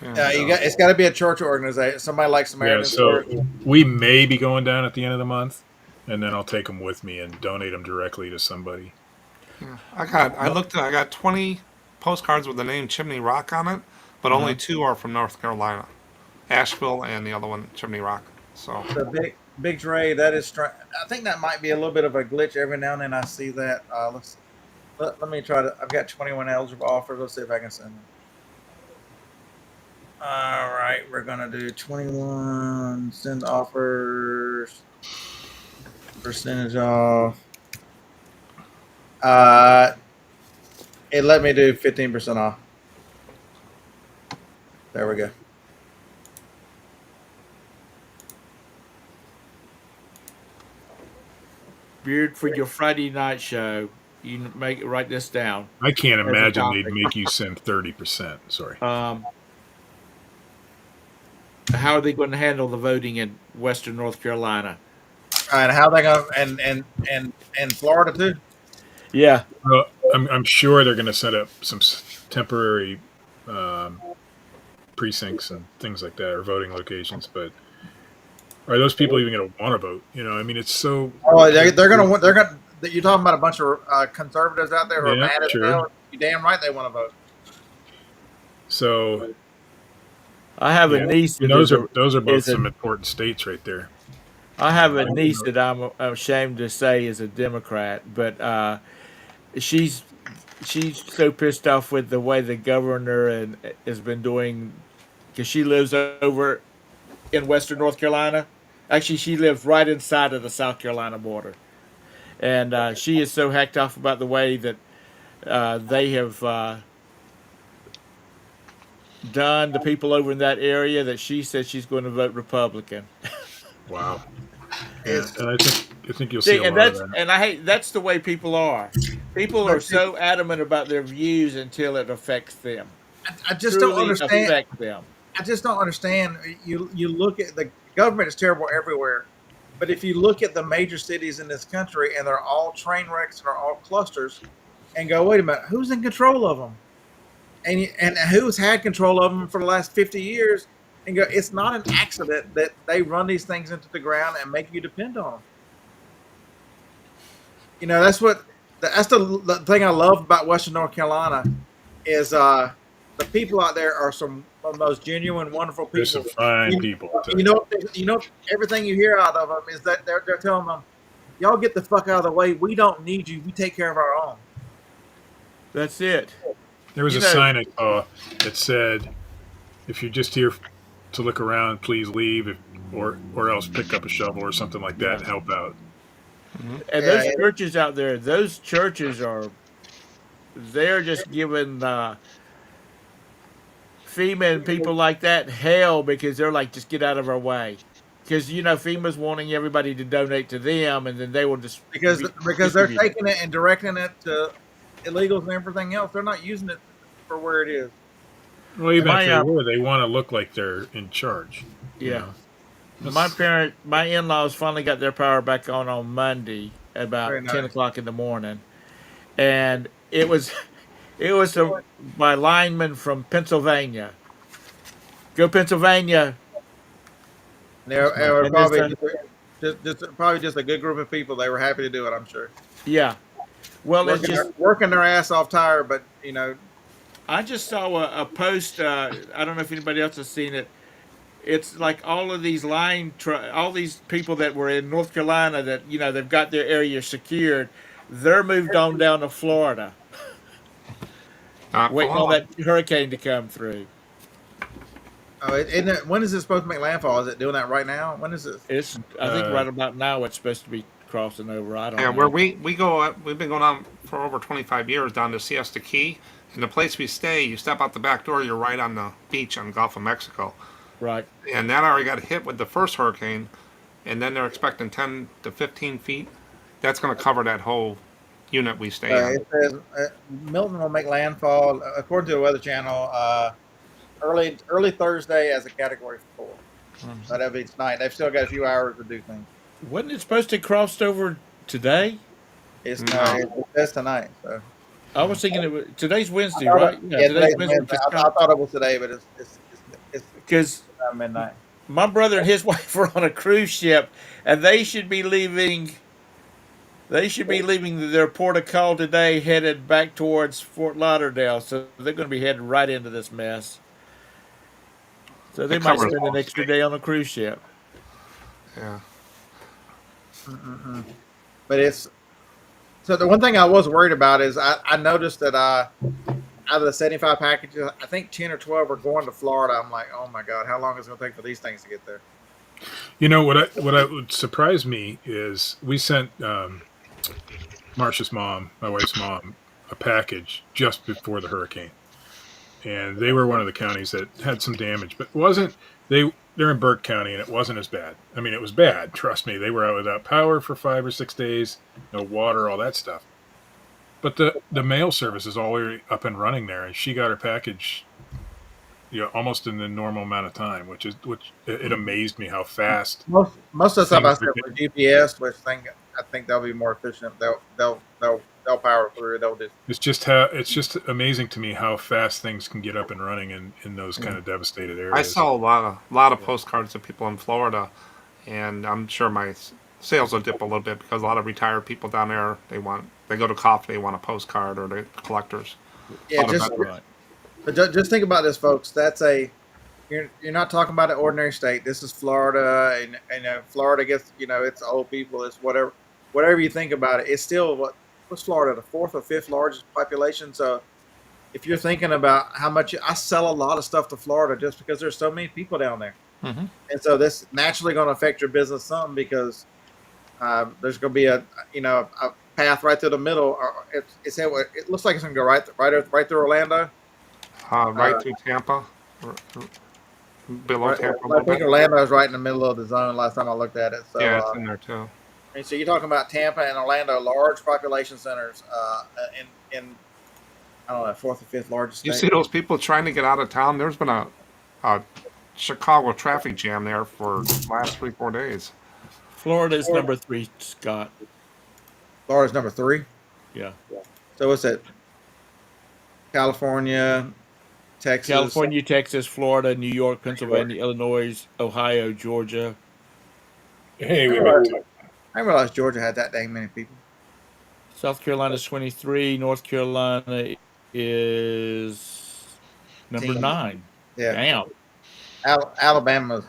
It's got to be a church organization, somebody like Samaritan. So we may be going down at the end of the month, and then I'll take them with me and donate them directly to somebody. Yeah. I got 20 postcards with the name Chimney Rock on it, but only 2 are from North Carolina, Asheville and the other one Chimney Rock. So Big Dre, that is I think that might be a little bit of a glitch. Every now and then I see that. Let me try to. I've got 21 eligible offers. Let's see if I can send them. All right, we're gonna do 21 send offers, percentage off. It let me do 15% off. There we go. Beard, for your Friday night show, you write this down. I can't as a imagine they'd topic. make you send 30%. Sorry. How are they going to handle the voting in Western North Carolina? And how they gonna and Florida too? Yeah. Well, I'm sure they're going to set up some temporary precincts and things like that, or voting locations. But are those people even going to want to vote? I mean, it's so. Oh, they're going to. You're talking about a bunch of conservatives out there who are mad as hell. You damn right they want to vote. So. I have a niece. Those are both some important states right there. I have a niece that I'm ashamed to say is a Democrat, but she's so pissed off with the way the governor has been doing, because she lives over in Western North Carolina. Actually, she lives right inside of the South Carolina border, and she is so hacked off about the way that they have done the people over in that area that she said she's going to vote Republican. Wow. Yeah, and I think you'll see a lot of that. And I hate that's the way people are. People are so adamant about their views until it affects them. I just don't understand. Affect them. I just don't understand. You look at the government is terrible everywhere, but if you look at the major cities in this country and they're all train wrecks and they're all clusters, and go, wait a minute, who's in control of them? And who's had control of them for the last 50 years? And go, it's not an accident that they run these things into the ground and make you depend on them. That's the thing I love about Western North Carolina is the people out there are some of the most genuine, wonderful people. There's some fine people. Everything you hear out of them is that they're telling them, y'all get the fuck out of the way. We don't need you. We take care of our own. That's it. There was a sign I saw that said, if you're just here to look around, please leave, or else pick up a shovel or something like that and help out. And those churches out there, they're just giving FEMA and people like that hell because they're like, just get out of our way. Because FEMA's wanting everybody to donate to them, and then they will just because they're distribute it. taking it and directing it to illegals and everything else. They're not using it for where it is. Well, even if My they were, they want to look like they're in charge. yeah. You know? My in-laws finally got their power back on Monday at about Very 10 nice. o'clock in the morning, and it was by linemen from Pennsylvania. Go Pennsylvania! They were And probably probably just a good group of people. They were happy to do it, I'm sure. Yeah. Well, it's Working, just working their ass off tired, but I just saw a post. I don't know if anybody else has seen it. It's like all of these all these people that were in North Carolina that they've got their area secured. They're moved on down to Florida, waiting on that hurricane to come through. when is it supposed to make landfall? Is it doing that right now? When is this? It's I think right about now it's supposed to be crossing over. I don't know. Where we go, we've been going on for over 25 years down to Siesta Key, and the place we stay, you step out the back door, you're right on the beach on Gulf of Mexico. Right. And that already got hit with the first hurricane, and then they're expecting 10 to 15 feet. That's going to cover that whole unit we stay in. It says Milton will make landfall according to the Weather Channel early Thursday as a Category 4. Mm-hmm. So that'll be tonight. They've still got a few hours to do things. Wasn't it supposed to cross over today? It's No. it's tonight. So I was thinking it was today's Wednesday, I thought right? it- yeah, today's Wednesday. I thought it was today, but it's Because midnight. my brother and his wife were on a cruise ship, and they should be leaving. They should be leaving their port of call today, headed back towards Fort Lauderdale. So they're going to be heading right into this mess. So they might spend an extra day on a cruise ship. Yeah. But it's so the one thing I was worried about is I noticed that out of the 75 packages, I think 10 or 12 are going to Florida. I'm like, oh my God, how long is it going to take for these things to get there? What would surprise me is we sent Marcia's mom, my wife's mom, a package just before the hurricane, and they were one of the counties that had some damage, but they're in Burke County, and it wasn't as bad. I mean, it was bad. Trust me, they were out without power for 5 or 6 days, no water, all that stuff. But the mail service is already up and running there, and she got her package, almost in the normal amount of time, which it amazed me how fast. Most of the stuff I said for GPS, which I think they'll be more efficient. They'll power through. It's just amazing to me how fast things can get up and running in those kind of devastated areas. I saw a lot of postcards of people in Florida, and I'm sure my sales will dip a little bit because a lot of retired people down there they go to coffee, they want a postcard, or the collectors. Yeah, just think about this, folks. You're not talking about an ordinary state. This is Florida, and Florida gets it's old people, it's whatever you think about it. It's still what's Florida, the 4th or 5th largest population. So if you're thinking about how much I sell a lot of stuff to Florida just because there's so many people down there, and so this naturally going to affect your business some because there's going to be a path right through the middle. It looks like it's going to go right through Orlando, right through Tampa, below Tampa. I think Orlando is right in the middle of the zone. Last time I looked at it, so yeah, it's in there too. And so you're talking about Tampa and Orlando, large population centers in I don't know, 4th or 5th largest state. You see those people trying to get out of town? There's been a Chicago traffic jam there for the last 3-4 days. Florida's number 3, Scott. Florida's number 3? Yeah. So what's it? California, Texas, Florida, New York, Pennsylvania, Illinois, Ohio, Georgia. Hey, I didn't realize Georgia had that dang many people. South Carolina's 23. North Carolina is number 9. Yeah. Damn. Alabama's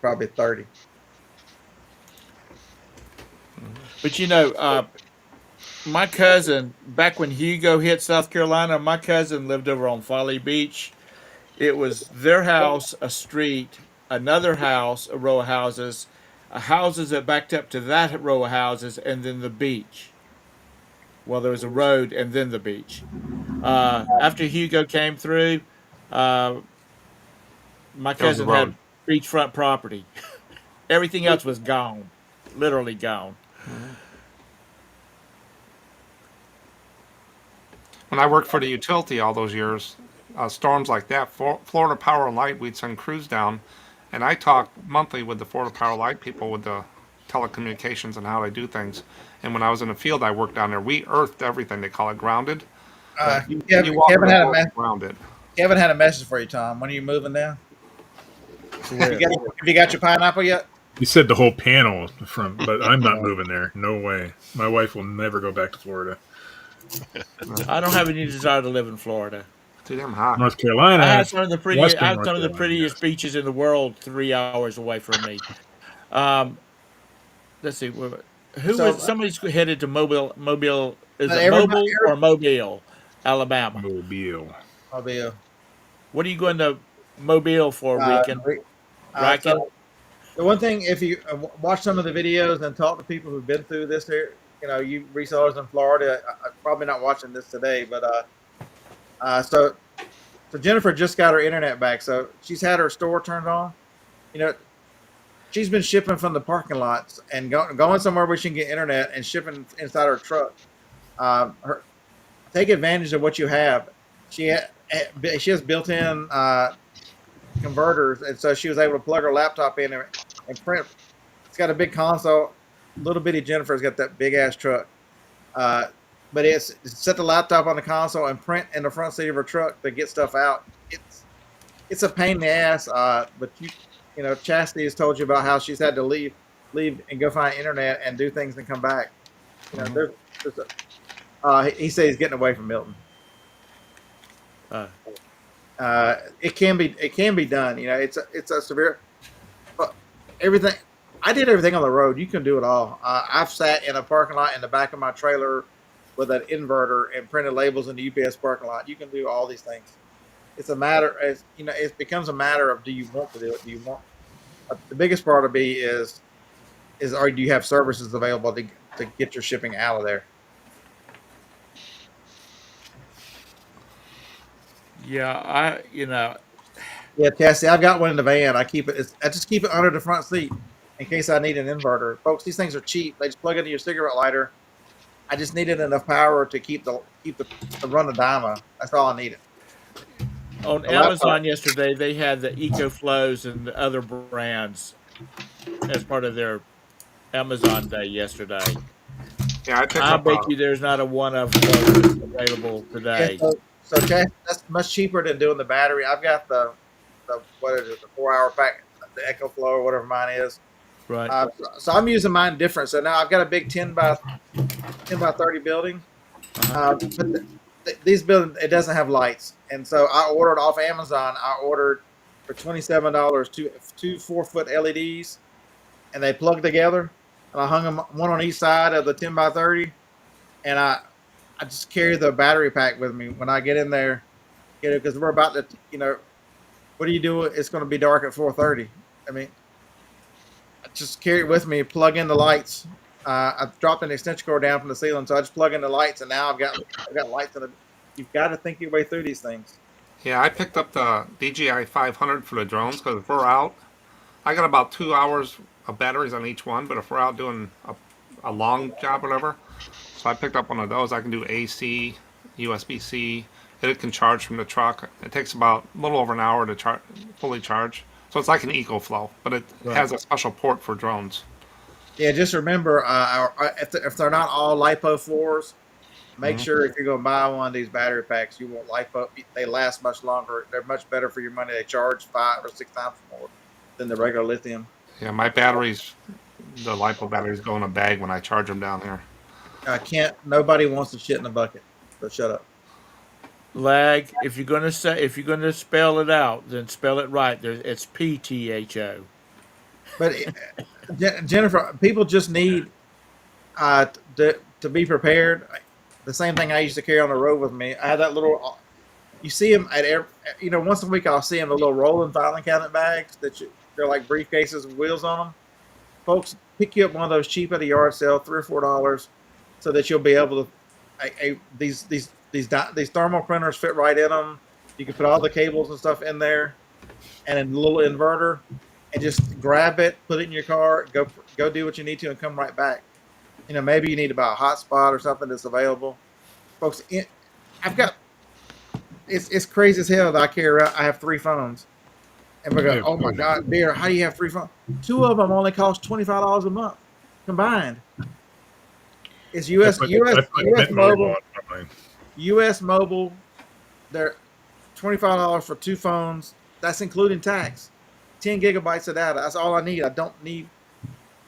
probably 30. But my cousin, back when Hugo hit South Carolina, my cousin lived over on Folly Beach. It was their house, a street, another house, a row of houses that backed up to that row of houses, and then the beach. Well, there was a road and then the beach. After Hugo came through, My That was the cousin had road. beachfront property. Everything else was gone, literally gone. When I worked for the utility all those years, storms like that, Florida Power and Light, we'd send crews down, and I talked monthly with the Florida Power and Light people with the telecommunications and how they do things. And when I was in the field, I worked down there. We earthed everything. They call it grounded. You walk Kevin on the had a boat grounded. Kevin had a message for you, Tom. When are you moving down? To Have where? you got your pineapple yet? He said the whole panel from, but I'm not moving there. No way. My wife will never go back to Florida. I don't have any desire to live in Florida. Too damn hot. North Carolina. I have some of the prettiest. I Western have North some of the Carolina, prettiest yes. beaches in the world 3 hours away from me. Let's see. Who So- was somebody's headed to Mobile? Mobile is But it Mobile or Mobile, Alabama? Mobile. I'll be What are you going to Mobile for, Rican? Rican? so the one thing, if you watch some of the videos and talk to people who've been through this here, you resellers in Florida, I'm probably not watching this today, but so Jennifer just got her internet back, so she's had her store turned on. She's been shipping from the parking lots and going somewhere where she can get internet and shipping inside her truck. Take advantage of what you have. She has built-in converters, and so she was able to plug her laptop in and print. It's got a big console. Little bitty Jennifer's got that big ass truck, but it's set the laptop on the console and print in the front seat of her truck to get stuff out. It's a pain in the ass, but Chastity has told you about how she's had to leave and go find internet and do things and come back. He said he's getting away from Milton. It can be done. It's a severe. But everything. I did everything on the road. You can do it all. I've sat in a parking lot in the back of my trailer with an inverter and printed labels in the UPS parking lot. You can do all these things. It's a matter, it becomes a matter of, do you want to do it? Do you want? The biggest part of me is, do you have services available to get your shipping out of there? Yeah, Yeah, Cassie, I've got one in the van. I just keep it under the front seat in case I need an inverter. Folks, these things are cheap. They just plug into your cigarette lighter. I just needed enough power to keep the run the dyno. That's all I needed. on Amazon yesterday they had the EcoFlows and the other brands as part of their Amazon Day yesterday. Yeah, I bet you there's not a one of those available today. Yeah, so that's much cheaper than doing the battery. I've got the 4-hour pack, the EcoFlow or whatever mine is. Right. So I'm using mine different. So now I've got a big 10 by 30 building. But these buildings, it doesn't have lights, and so I ordered off Amazon. I ordered for $27 two 4-foot LEDs, and they plug together. And I hung them one on each side of the 10 by 30, and I just carry the battery pack with me when I get in there, because we're about to, what do you do? It's going to be dark at 4:30. I mean, I just carry it with me, plug in the lights. I dropped an extension cord down from the ceiling, so I just plug in the lights, and now I've got lights in it. You've got to think your way through these things. Yeah, I picked up the DJI 500 for the drones because if we're out, I got about 2 hours of batteries on each one. But if we're out doing a long job or whatever, so I picked up one of those. I can do AC, USB-C. It can charge from the truck. It takes about a little over an hour to fully charge. So it's like an EcoFlow, but it has a special port for drones. Yeah, just remember, if they're not all LiPo floors, make sure if you're going to buy one of these battery packs, you want LiPo. They last much longer. They're much better for your money. They charge 5 or 6 times more than the regular lithium. Yeah, my batteries, the LiPo batteries go in a bag when I charge them down here. Nobody wants to shit in a bucket, so shut up. Lag. If you're gonna spell it out, then spell it right. It's PTHO. But Jennifer, people just need to be prepared. The same thing I used to carry on the road with me. I had that little. You see them at once a week. I'll see them the little rolling filing cabinet bags they're like briefcases with wheels on them. Folks, pick you up one of those cheap at a yard sale, $3 or $4, so that you'll be able to. These thermal printers fit right in them. You can put all the cables and stuff in there, and a little inverter, and just grab it, put it in your car, go do what you need to, and come right back. Maybe you need to buy a hotspot or something that's available, folks. I've got it's crazy as hell that I carry around. I have 3 phones, and we go, oh my God, dear, how do you have 3 phones? 2 of them only cost $25 a month combined. It's US Mobile. US Mobile, they're $25 for 2 phones. That's including tax. 10 gigabytes of data. That's all I need. I don't need.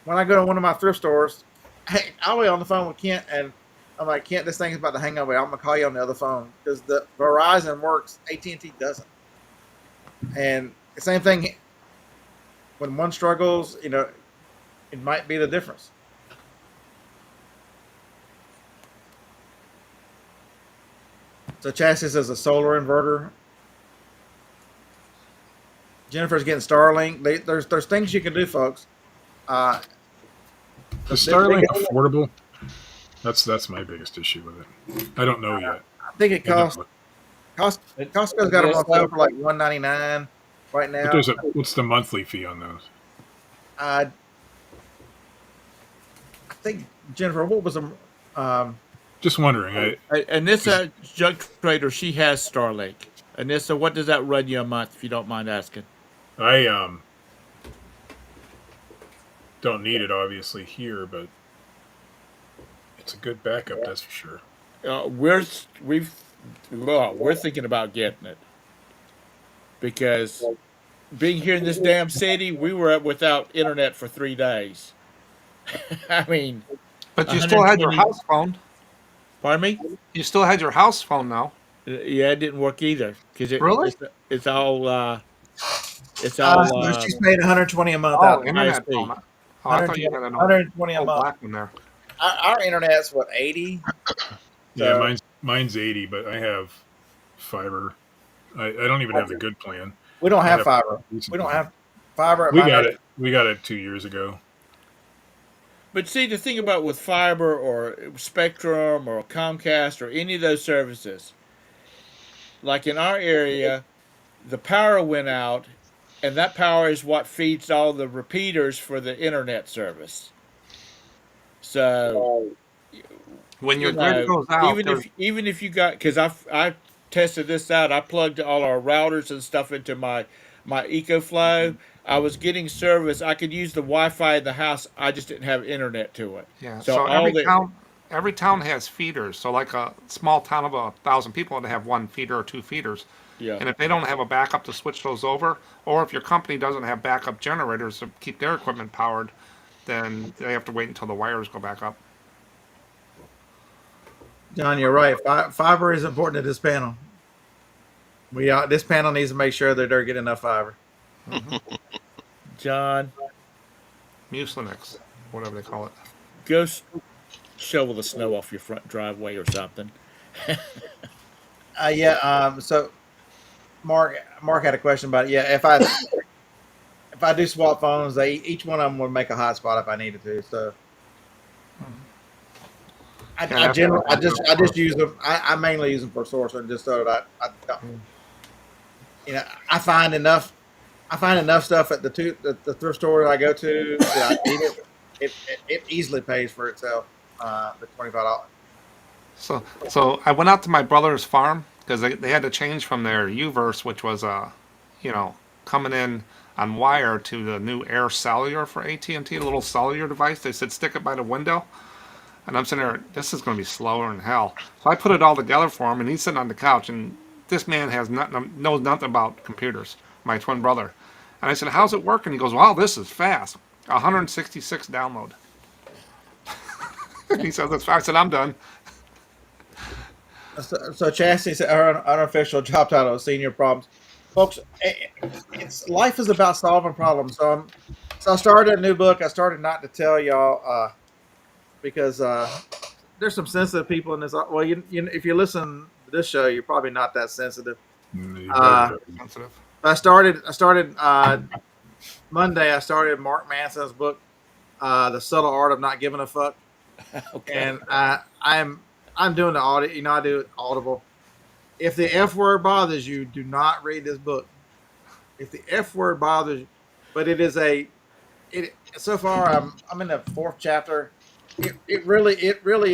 When I go to one of my thrift stores, hey, I'll be on the phone with Kent, and I'm like, Kent, this thing's about to hang up. I'm gonna call you on the other phone because the Verizon works, AT&T doesn't. And the same thing. When one struggles, it might be the difference. So Chassis is a solar inverter. Jennifer's getting Starlink. There's things you can do, folks. Is Starlink affordable? That's my biggest issue with it. I don't know yet. I think it costs. Costco's got them on sale for like $199 right now. But what's the monthly fee on those? I think Jennifer, what was the? Just wondering. Anissa Junk Trader, she has Starlink. Anissa, what does that run you a month, if you don't mind asking? I don't need it obviously here, but it's a good backup, that's for sure. We're thinking about getting it because being here in this damn city, we were without internet for 3 days. I mean, but you still had your house phone. Pardon me? You still had your house phone now. Yeah, it didn't work either because it's all. She's paid $120 a month. Oh, internet phone. Oh, I thought you had an $120 a month. black one there. Our internet's what, 80? Yeah, mine's 80, but I have fiber. I don't even have the good plan. We don't have fiber. We don't have fiber. We got it 2 years ago. But see, the thing about with fiber or Spectrum or Comcast or any of those services, like in our area, the power went out, and that power is what feeds all the repeaters for the internet service. So when your grid goes out, even if you got, because I tested this out, I plugged all our routers and stuff into my EcoFlow. I was getting service. I could use the Wi-Fi in the house. I just didn't have internet to it. Yeah. So every town has feeders. So like a small town of 1,000 people, they have 1 feeder or 2 feeders. Yeah. And if they don't have a backup to switch those over, or if your company doesn't have backup generators to keep their equipment powered, then they have to wait until the wires go back up. John, you're right. Fiber is important to this panel. This panel needs to make sure that they're getting enough fiber. Mm-hmm. John, Mucinex, whatever they call it. Go shovel the snow off your front driveway or something. So Mark had a question about it. Yeah, if I do swap phones, each one of them would make a hotspot if I needed to. So I just use them. I mainly use them for sourcing, just so that I find enough stuff at the thrift store I go to that I need it. It easily pays for itself. The $25. So I went out to my brother's farm because they had to change from their U-verse, which was coming in on wire, to the new Air Cellular for AT&T, the little cellular device. They said stick it by the window, and I'm sitting there. This is going to be slower than hell. So I put it all together for him, and he's sitting on the couch, and this man knows nothing about computers. My twin brother, and I said, "How's it working?" He goes, "Wow, this is fast. 166 download." He says that's fast. I said, "I'm done." So Chassis said our unofficial job title is Senior Problems. Folks, life is about solving problems. So I started a new book. I started not to tell y'all because there's some sensitive people in this. Well, if you listen to this show, you're probably not that sensitive. Sensitive. I started Monday. I started Mark Manson's book, The Subtle Art of Not Giving a Fuck. Okay. And I'm doing the audit. I do Audible, If the F word bothers you, do not read this book. If the F word bothers you, but it is it so far I'm in the 4th chapter. It really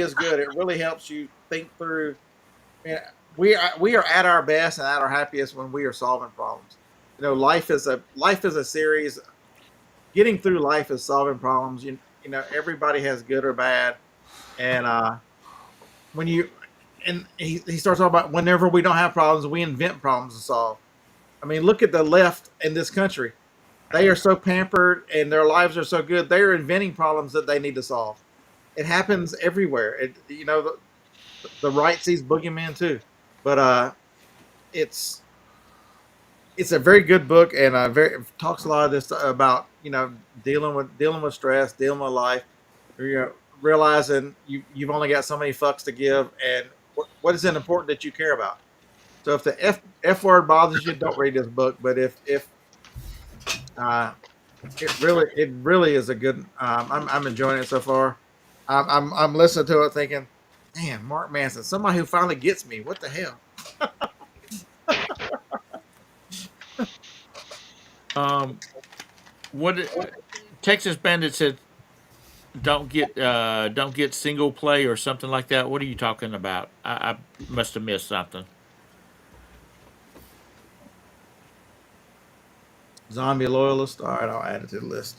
is good. It really helps you think through. Yeah, we are at our best and at our happiest when we are solving problems. Life is a series. Getting through life is solving problems. Everybody has good or bad, and when you and he starts talking about whenever we don't have problems, we invent problems to solve. I mean, look at the left in this country. They are so pampered and their lives are so good. They are inventing problems that they need to solve. It happens everywhere. The right sees boogeyman too, but it's it's a very good book and talks a lot of this about dealing with stress, dealing with life. Realizing you've only got so many fucks to give, and what is it important that you care about. So if the F word bothers you, don't read this book. But if uh, it really is a good. I'm enjoying it so far. I'm listening to it thinking, man, Mark Manson, somebody who finally gets me. What the hell? What Texas Bandit said? Don't get single play or something like that. What are you talking about? I must have missed something. Zombie loyalist. All right, I'll add it to the list.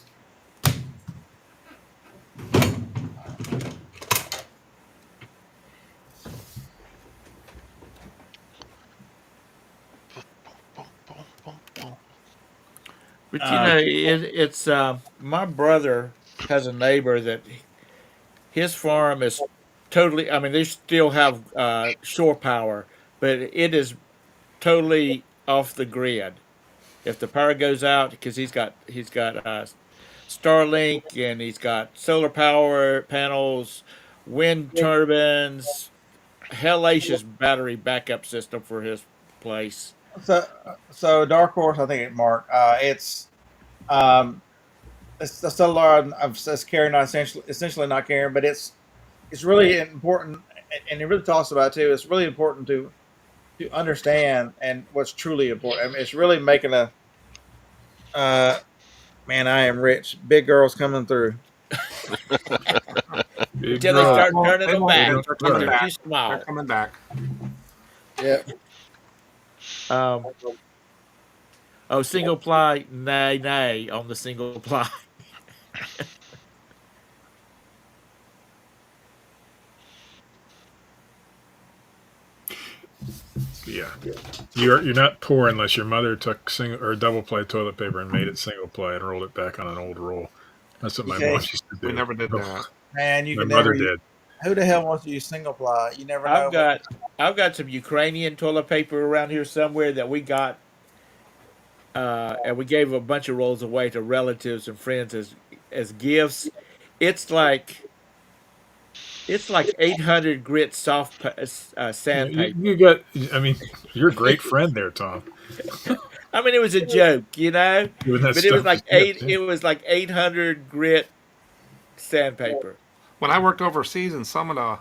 But it's my brother has a neighbor that his farm is totally. I mean, they still have shore power, but it is totally off the grid. If the power goes out, because he's got Starlink and he's got solar power panels, wind turbines, hellacious battery backup system for his place. So Dark Horse, I think Mark. Um, it's still a lot of it's carrying, not essentially not carrying, but it's really important, and it really talks about it too. It's really important to understand and what's truly important. I mean, it's really making a man. I am rich. Big girls coming through. Until they start turning They them won't back. be. They're coming They're back. too small. They're coming back. Yeah. Single ply, nay on the single ply. Yeah, you're not poor unless your mother took single or double ply toilet paper and made it single ply and rolled it back on an old roll. That's what my Okay. mom used to do. We never did that. Man, you My can mother never. did. Who the hell wants to use single ply? You never know. I've got some Ukrainian toilet paper around here somewhere that we got, and we gave a bunch of rolls away to relatives and friends as gifts. It's like 800 grit soft sandpaper. You got. I mean, you're a great friend there, Tom. I mean, it was a joke, Doing that but it was stuff like is good, yeah. It was like 800 grit sandpaper. When I worked overseas in some of the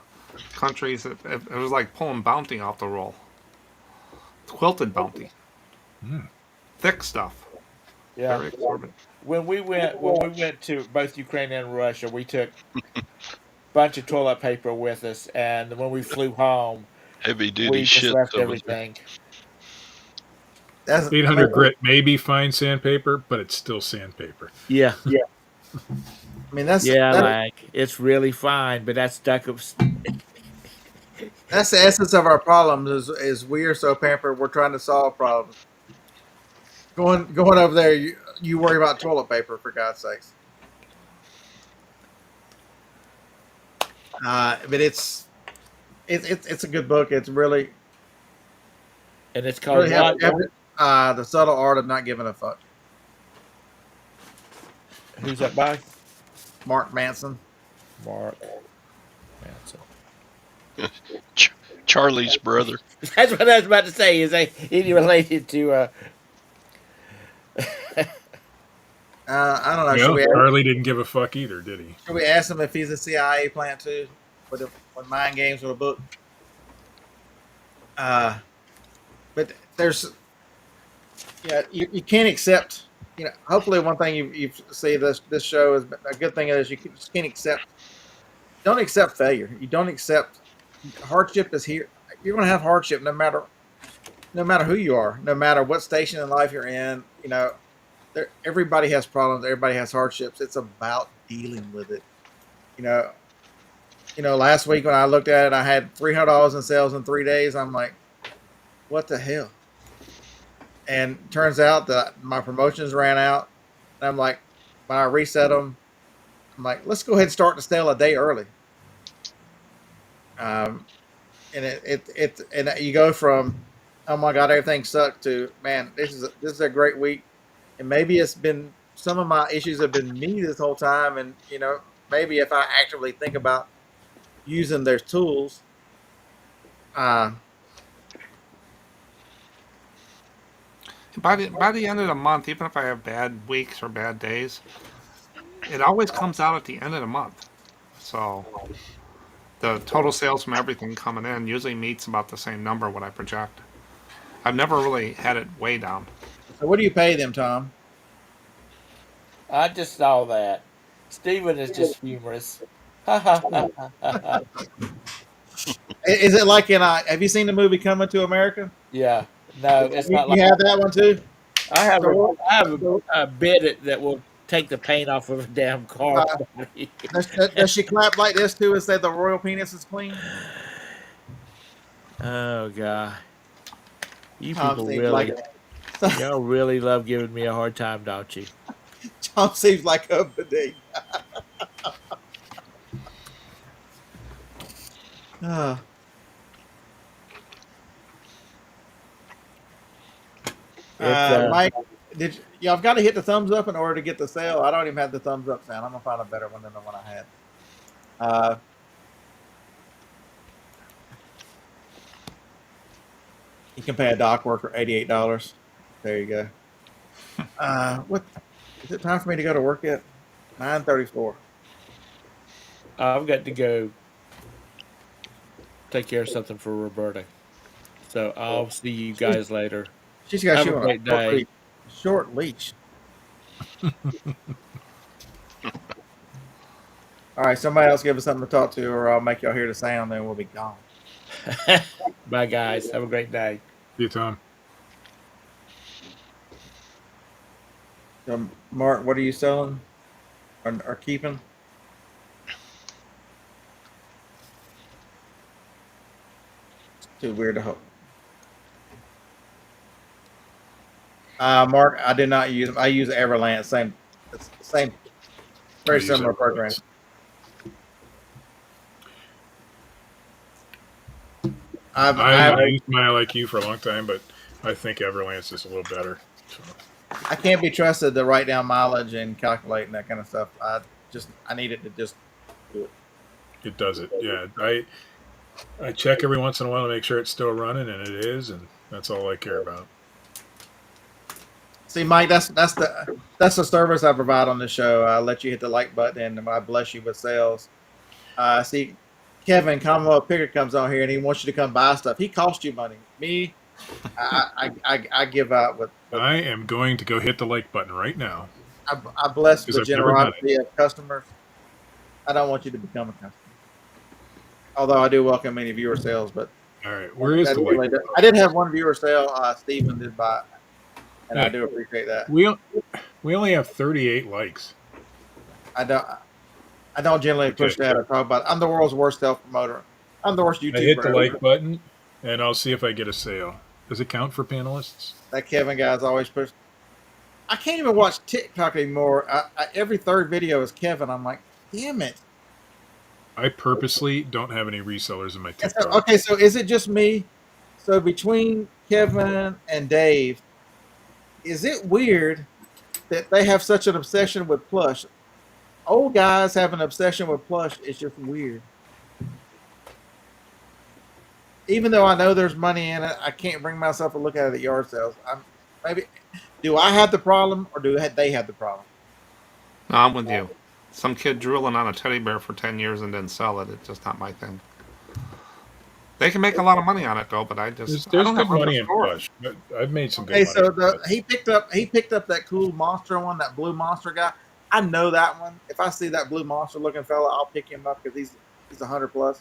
countries, it was like pulling bounty off the roll. Quilted bounty. Thick stuff. Yeah. Very absorbent. When we went to both Ukraine and Russia, we took a bunch of toilet paper with us, and when we flew home, Heavy duty we just shit left over everything. That's 800 grit may be fine sandpaper, but it's still sandpaper. Yeah. I mean, that's it's really fine, but that's stuck up. that's the essence of our problems. Is we are so pampered. We're trying to solve problems. Going over there, you worry about toilet paper, for God's sakes. But it's a good book. It's really And it's called really what? The Subtle Art of Not Giving a Fuck. Who's that by? Mark Manson. Mark Manson. Charlie's brother. That's what I was about to say. Is he related to? I don't know. Well, Charlie didn't give a fuck either, did he? Should we ask him if he's a CIA plant too? With mind games with a book. but there's, yeah, you can't accept. Hopefully, one thing you see this show is a good thing is you just can't accept. Don't accept failure. You don't accept hardship is here. You're going to have hardship no matter who you are, no matter what station in life you're in. Everybody has problems. Everybody has hardships. It's about dealing with it. You know, last week when I looked at it, I had $300 in sales in 3 days. I'm like, what the hell? And turns out that my promotions ran out. And I'm like, when I reset them, I'm like, let's go ahead and start the sale a day early. And and you go from, oh my God, everything sucked to, man, this is a great week. And maybe it's been, some of my issues have been me this whole time. And, maybe if I actively think about using their tools, By the end of the month, even if I have bad weeks or bad days, it always comes out at the end of the month. So the total sales from everything coming in usually meets about the same number what I project. I've never really had it way down. so what do you pay them, Tom? I just saw that. Steven is just humorous. Ha ha ha ha ha. Is it like have you seen the movie Coming to America? Yeah. No, it's You, not you like have that one too? I have So, a bid that will take the paint off of a damn car. does she clap like this too and say the royal penis is clean? Oh God. You Tom people seems really like y'all really love giving me a hard time, don't you? Tom seems like a bidet. Mike, y'all got to hit the thumbs up in order to get the sale. I don't even have the thumbs up sound. I'm gonna find a better one than the one I had. You can pay a dock worker $88. There you go. What is it time for me to go to work yet? 9:34. I've got to go take care of something for Roberta. So I'll see you guys later. She's got Have you a on great day. short leash. All right, somebody else give us something to talk to, or I'll make y'all hear the sound, then we'll be gone. Bye, guys. Have a great day. See you, Tom. So, Mark, what are you selling or keeping? It's too weird to hope. Mark, I did not use them. I use Everlance. Same, very I use similar Everlance. program. I used my IQ for a long time, but I think Everlance is a little better. So. I can't be trusted to write down mileage and calculate and that kind of stuff. I need it to just do it. It does it. Yeah. I check every once in a while to make sure it's still running, and it is, and that's all I care about. See, Mike, that's the service I provide on the show. I let you hit the like button, and I bless you with sales. See, Kevin Commonwealth Picker comes on here, and he wants you to come buy stuff. He cost you money. Me, I give out with. I am going to go hit the like button right now. I bless the I've never done generosity of customers. I don't want you to become a customer. Although I do welcome any viewer sales, but All right, where is the like? I did have one viewer sale. Stephen did buy, and I do appreciate that. We only have 38 likes. I don't generally push that or talk about it. I'm the world's worst self promoter. I'm the worst YouTuber. I hit the like button, and I'll see if I get a sale. Does it count for panelists? That Kevin guy's always pushed. I can't even watch TikTok anymore. Every third video is Kevin. I'm like, damn it. I purposely don't have any resellers in my TikTok. Okay, so is it just me? So between Kevin and Dave, is it weird that they have such an obsession with plush? Old guys have an obsession with plush. It's just weird. Even though I know there's money in it, I can't bring myself to look at it at yard sales. Do I have the problem, or do they have the problem? No, I'm with you. Some kid drooling on a teddy bear for 10 years and didn't sell it. It's just not my thing. They can make a lot of money on it though, but I There's don't have good room money to in store it. plush. I've made some good Hey, money. so he picked up that cool monster one, that blue monster guy. I know that one. If I see that blue monster looking fella, I'll pick him up because he's 100 plus.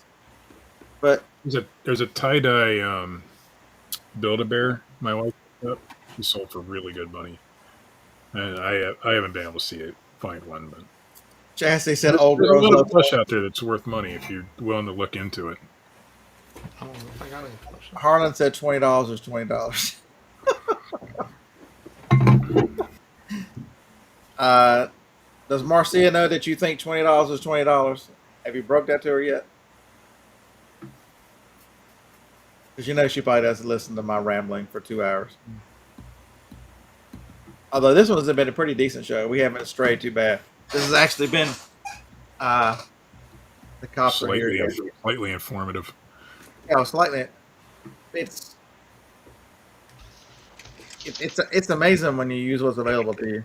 But There's a tie dye Build-A-Bear my wife picked up. She sold for really good money, and I haven't been able to find one, but Chassis said old there's a girls lot love. of plush out there that's worth money if you're willing to look into it. I don't know if I got any plush. Harlan said $20 is $20. Does Marcia know that you think $20 is $20? Have you broke that to her yet? Because you know she probably doesn't listen to my rambling for 2 hours. Although this one's been a pretty decent show. We haven't strayed too bad. This has actually been the cops are here. Slightly informative. Yeah, slightly. It's amazing when you use what's available to you,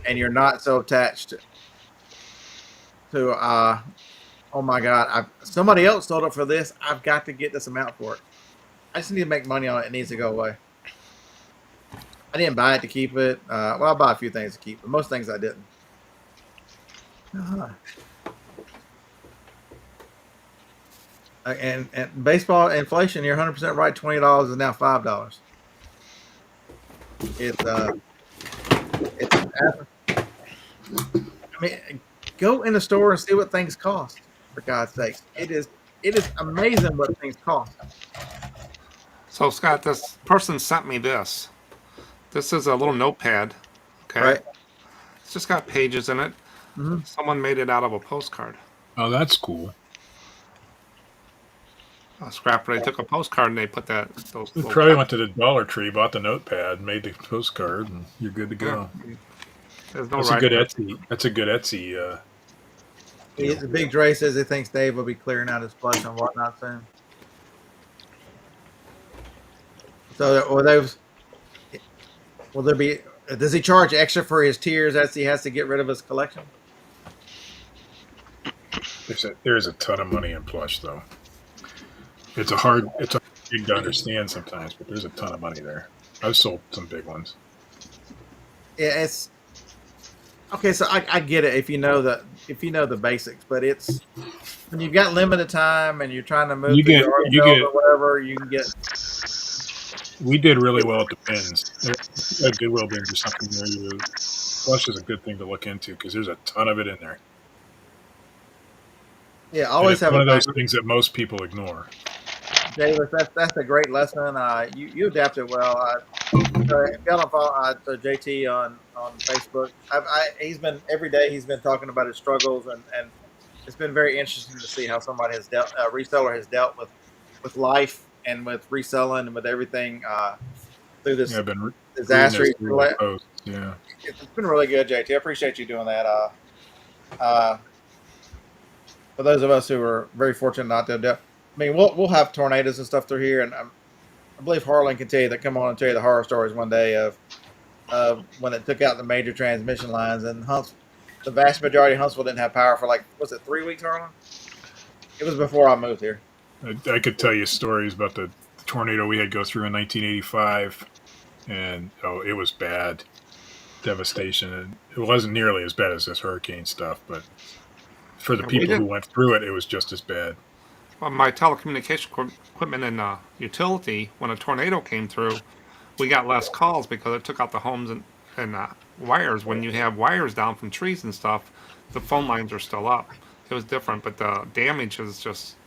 and you're not so attached to oh my god, somebody else sold it for this. I've got to get this amount for it. I just need to make money on it. It needs to go away. I didn't buy it to keep it. Well, I bought a few things to keep, but most things I didn't. And baseball inflation, you're 100% right. $20 is now $5. I mean, go in the store and see what things cost. For God's sakes, it is amazing what things cost. So Scott, this person sent me this. This is a little notepad. Okay. Right. It's just got pages in it. Mm-hmm. Someone made it out of a postcard. Oh, that's cool. A scrapper. They took a postcard and they put those. You probably went to the Dollar Tree, bought the notepad, made the postcard, and you're good to go. Yeah. There's no That's a good Etsy. That's a good Etsy. The Big Dre says he thinks Dave will be clearing out his plush and whatnot soon. So, will there be? Does he charge extra for his tiers as he has to get rid of his collection? There's a ton of money in plush, though. It's a hard thing to understand sometimes, but there's a ton of money there. I've sold some big ones. Yeah, it's okay. So I get it if you know the basics, but it's when you've got limited time and you're trying to move or whatever, you can get. We did really well at the bins. At Goodwill bins or something where plush is a good thing to look into because there's a ton of it in there. Yeah, always have one of those things that most people ignore. Davis, that's a great lesson. You adapted well. If y'all don't follow JT on Facebook, he's been every day. He's been talking about his struggles, and it's been very interesting to see how somebody has dealt. Reseller has dealt with life and with reselling and with everything through this disaster. Yeah, it's been really good, JT. I appreciate you doing that. For those of us who are very fortunate not to deal. I mean, we'll have tornadoes and stuff through here, and I believe Harlan can tell you come on and tell you the horror stories one day of when it took out the major transmission lines, and the vast majority of Huntsville didn't have power for was it 3 weeks, Harlan? It was before I moved here. I could tell you stories about the tornado we had go through in 1985, and it was bad, devastation. And it wasn't nearly as bad as this hurricane stuff, but for the people who went through it, it was just as bad. Well, my telecommunication equipment and utility, when a tornado came through, we got less calls because it took out the homes and wires. When you have wires down from trees and stuff, the phone lines are still up. It was different, but the damage is just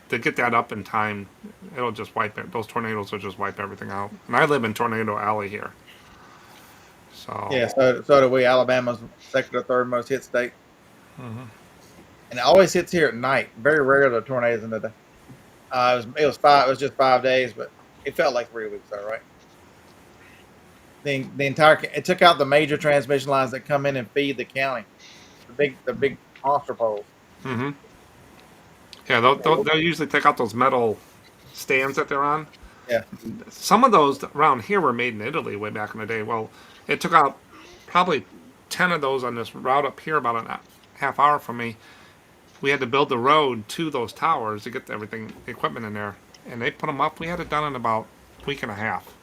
to get that up in time. It'll just wipe it. Those tornadoes will just wipe everything out. And I live in Tornado Alley here, so yeah. So do we. Alabama's second or third most hit state. Mm-hmm. And it always hits here at night. Very rare the tornadoes in the day. It was just 5 days, but it felt like 3 weeks, all right. It took out the major transmission lines that come in and feed the county. The big monster poles. Mm-hmm. Yeah, they'll usually take out those metal stands that they're on. Yeah. Some of those around here were made in Italy way back in the day. Well, it took out probably 10 of those on this route up here about a half hour from me. we had to build the road to those towers to get everything, equipment in there. And they put them up. We had it done in about a week and a half.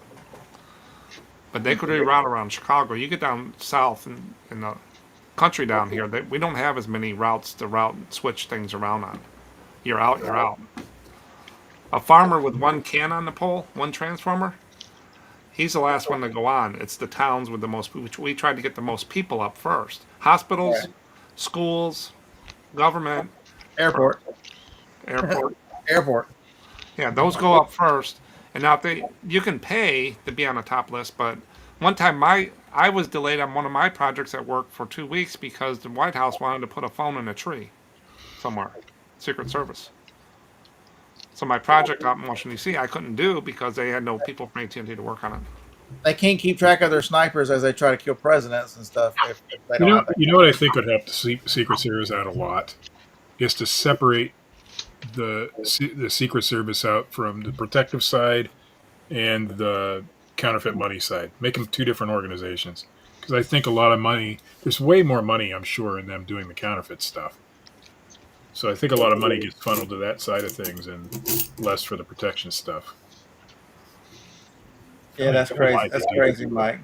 But they could reroute around Chicago. You get down south in the country down here, we don't have as many routes to route and switch things around on. You're out, you're out. A farmer with one can on the pole, one transformer, he's the last one to go on. It's the towns with the most, which we tried to get the most people up first. Hospitals, schools, government, Airport. airport. Airport. Yeah, those go up first. And now you can pay to be on the top list, but one time I was delayed on one of my projects at work for 2 weeks because the White House wanted to put a phone in a tree somewhere, Secret Service. So my project out in Washington D.C. I couldn't do because they had no people from AT&T to work on it. They can't keep track of their snipers as they try to kill presidents and stuff. If they don't have that. You know what I think would help the Secret Service out a lot is to separate the Secret Service out from the protective side and the counterfeit money side. Make them two different organizations. Because I think a lot of money, there's way more money, I'm sure, in them doing the counterfeit stuff. So I think a lot of money gets funneled to that side of things and less for the protection stuff. Yeah, that's crazy. That's crazy, Mike.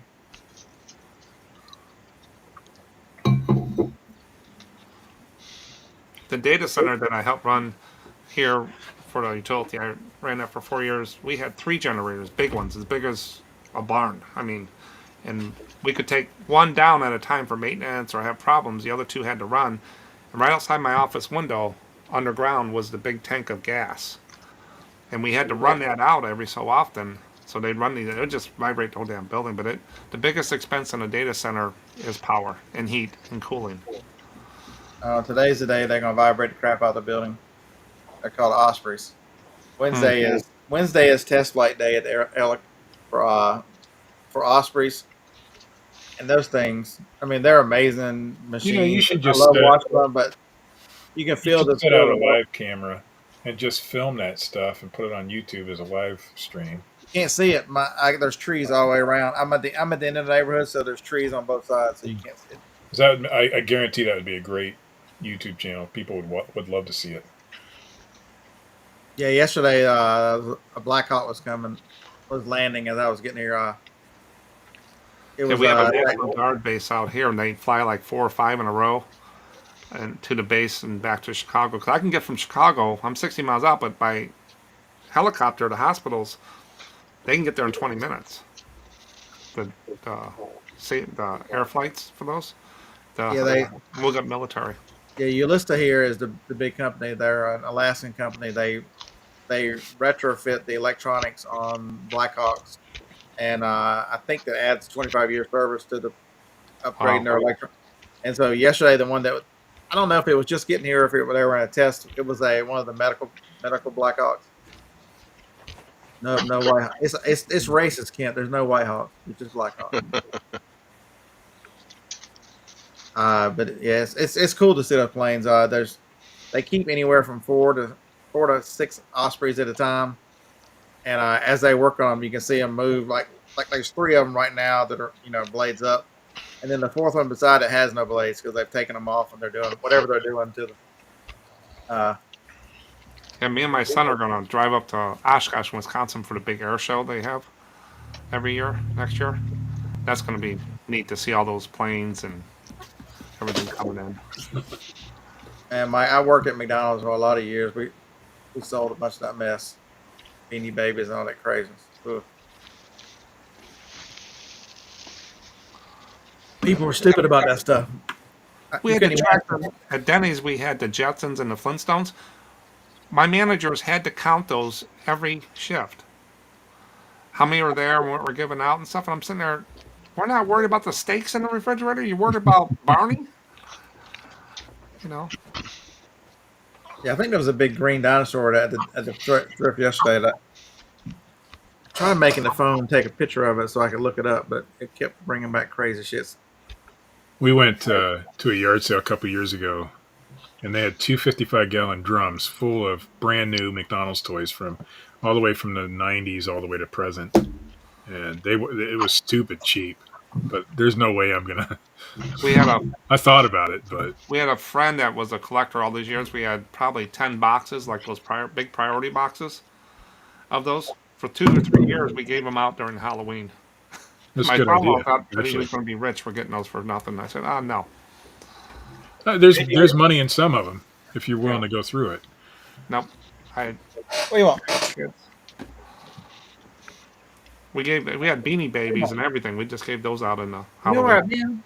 The data center that I helped run here for the utility, I ran that for 4 years. We had 3 generators, big ones, as big as a barn. I mean, and we could take one down at a time for maintenance or have problems. The other 2 had to run. And right outside my office window, underground, was the big tank of gas. And we had to run that out every so often. So they'd run these, it would just vibrate the whole damn building. But the biggest expense in a data center is power and heat and cooling. Today's the day they're gonna vibrate the crap out of the building. They're called Ospreys. Wednesday is test flight day at the for Ospreys. And those things, I mean, they're amazing machines. You should just I love watching them, but you can feel the put out a live camera and just film that stuff and put it on YouTube as a live stream. You can't see it. There's trees all the way around. I'm at the end of the neighborhood, so there's trees on both sides, so you can't see it. I guarantee that would be a great YouTube channel. People would love to see it. Yeah, yesterday a Black Hawk was landing as I was getting here. We have a National Guard base out here, and they fly like 4 or 5 in a row, and to the base and back to Chicago. Because I can get from Chicago, I'm 60 miles out, but by helicopter to hospitals, they can get there in 20 minutes. The air flights for those. We'll get military. Yeah, Ulysta here is the big company. They're an Alaskan company. They retrofit the electronics on Black Hawks, and I think that adds 25 years service to the upgrading their electron. And so yesterday, the one that I don't know if it was just getting here, or if they were in a test. It was one of the medical Black Hawks. No White Hawk. It's racist, Kent. There's no White Hawk. It's just Black Hawk. But yes, it's cool to sit up planes. They keep anywhere from 4 to 6 Ospreys at a time, and as they work on them, you can see them move. Like there's 3 of them right now that are blades up, and then the 4th one beside it has no blades because they've taken them off and they're doing whatever they're doing to them. And me and my son are going to drive up to Oshkosh, Wisconsin for the big air show they have every year next year. That's going to be neat to see all those planes and everything coming in. And I worked at McDonald's for a lot of years. We sold a bunch of that mess, Beanie Babies and all that craziness. Ugh. People were stupid about that stuff. We had the tractor at Denny's. We had the Jetsons and the Flintstones. My managers had to count those every shift. How many were there and what were given out and stuff. And I'm sitting there, we're not worried about the steaks in the refrigerator. You're worried about Barney? Yeah, I think there was a big green dinosaur at the thrift yesterday. I tried making the phone take a picture of it so I could look it up, but it kept bringing back crazy shits. We went to a yard sale a couple years ago, and they had 2 55-gallon drums full of brand new McDonald's toys from all the way from the 90s all the way to present. And it was stupid cheap. but there's no way I'm gonna. We had a I thought about it, but we had a friend that was a collector all these years. We had probably 10 boxes, like those big priority boxes of those. For 2 or 3 years, we gave them out during Halloween. that's a My good idea. father thought that he Actually, was going to be rich for getting those for nothing. I said, "Oh no, there's money in some of them if you're willing Yeah. to go through it. nope." I What do you want? we had Beanie Babies and everything. We just gave those out in the You know where Halloween. I've been?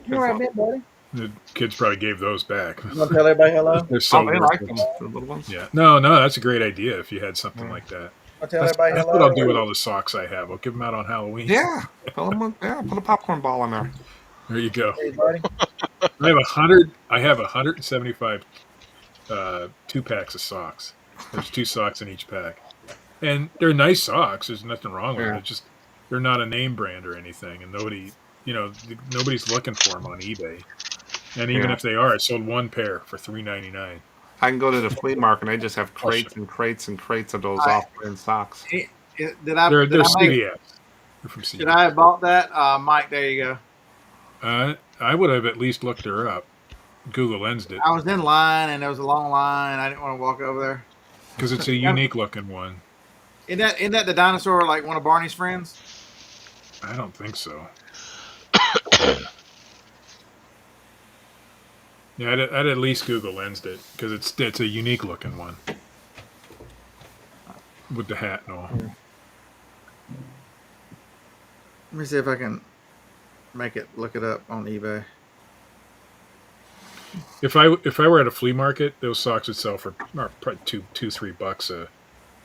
You know where I've been, buddy? The kids probably gave those back. You want to tell everybody hello? They're so Oh, they like worthless. them, the little ones. Yeah, no, that's a great idea. If you had something Yeah. like that, Want to tell that's everybody what hello? I'll do with all the socks I have. I'll give them out on Halloween. Yeah, put a popcorn ball in there. There you go. Hey, buddy. I have 100. I have 175 2 packs of socks. There's 2 socks in each pack, and they're nice socks. There's nothing wrong with Yeah. them. It's just they're not a name brand or anything, and nobody's looking for them on eBay. And even Yeah. if they are, I sold 1 pair for $3.99. I can go to the flea market and they just have Oh, crates and crates and crates of those I- off-brand socks. Did I? They're Did I, make, CVS. They're from CVS. did I have bought that? Mike, there you go. I would have at least looked her up. Google Lensed it I was in line and there was a long line. I didn't want to walk over there. because it's a unique looking one. Isn't that the dinosaur like one of Barney's friends? I don't think so. Yeah, I'd at least Google Lensed it because it's a unique looking one with the hat and all. Let me see if I can look it up on eBay. If I were at a flea market, those socks would sell for probably $2-3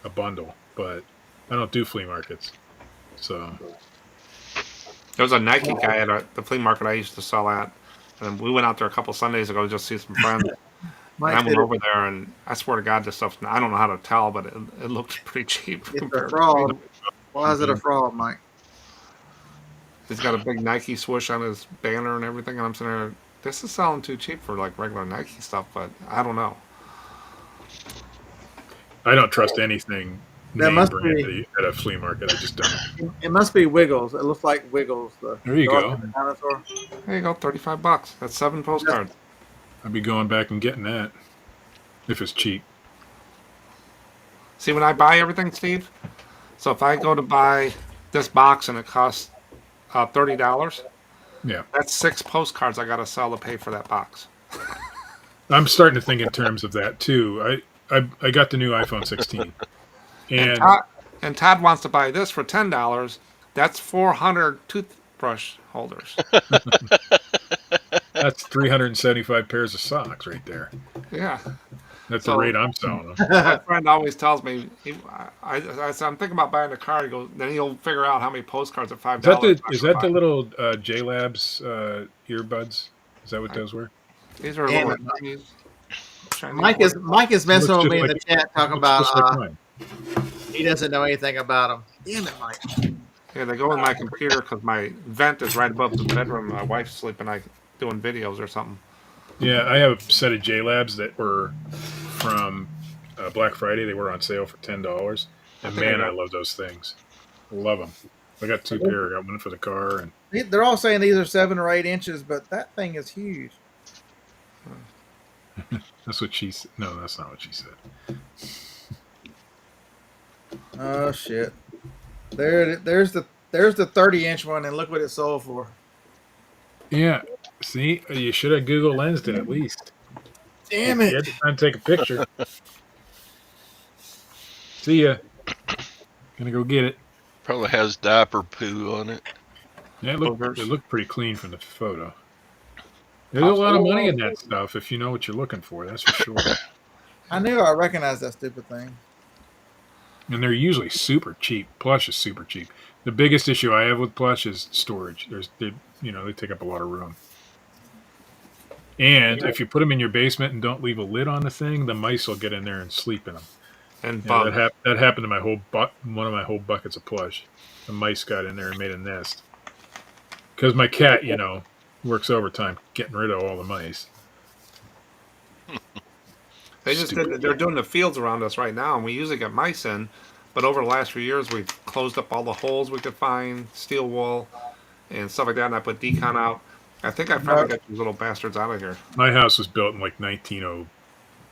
a bundle. But I don't do flea markets, so There was a Nike guy at the flea market I used to sell at, and we went out there a couple Sundays ago to just see some friends. And I Mike went said over there, and I swear to God, this stuff, I don't know how to tell, but it looked pretty cheap. it's a compared to- fraud. Why is it a fraud, Mike? He's got a big Nike swoosh on his banner and everything, and I'm sitting there, this is selling too cheap for like regular Nike stuff, but I don't know. I don't trust anything That name must brand be- at a flea market. I just don't. It must be Wiggles. It looks like Wiggles. There you go. the dinosaur. There you go, $35. That's 7 postcards. I'd be going back and getting that if it's cheap. See, when I buy everything, Steve, so if I go to buy this box and it costs $30, Yeah. that's 6 postcards I got to sell to pay for that box. I'm starting to think in terms of that too. I got the new iPhone 16, and And Todd wants to buy this for $10. That's 400 toothbrush holders. that's 375 pairs of socks right there. Yeah. That's So- the rate I'm selling them. My friend always tells me, I said, I'm thinking about buying a car. He goes, then he'll figure out how many postcards at $5. Is that the little JLabs earbuds? Is that what those were? These are Damn little it. Chinese Mike is messing Looks with me just in the chat talking Looks just like about mine. he doesn't know anything about them. Damn it, Mike. Yeah, they go in my computer because my vent is right above the bedroom. My wife's sleeping, doing videos or something. Yeah, I have a set of JLabs that were from Black Friday. They were on sale for $10, and man, I love those things. Love them. I got 2 pair. I got one for the car, and They're all saying these are 7 or 8 inches, but that thing is huge. that's what she said. No, that's not what she said. Oh shit! There's the 30-inch one, and look what it sold for. Yeah, see, you should have Google Lensed it at least. Damn You it! had to try and take a picture. See ya. Gonna go get it. Probably has diaper poo on it. Yeah, it looked pretty clean from the photo. There's a lot of money in that stuff if you know what you're looking for. That's for sure. I knew I recognized that stupid thing. And they're usually super cheap. Plush is super cheap. The biggest issue I have with plush is storage. They take up a lot of room. And if you put them in your basement and don't leave a lid on the thing, the mice will get in there and sleep in them. And Yeah, bugs. that happened to my one of my whole buckets of plush. The mice got in there and made a nest. Because my cat, works overtime getting rid of all the mice. They're doing the fields around us right now, and we usually get mice in. But over the last few years, we've closed up all the holes we could find, steel wool, and stuff like that, and I put decon out. I think I finally got these little bastards out of here. My house was built in like 1900.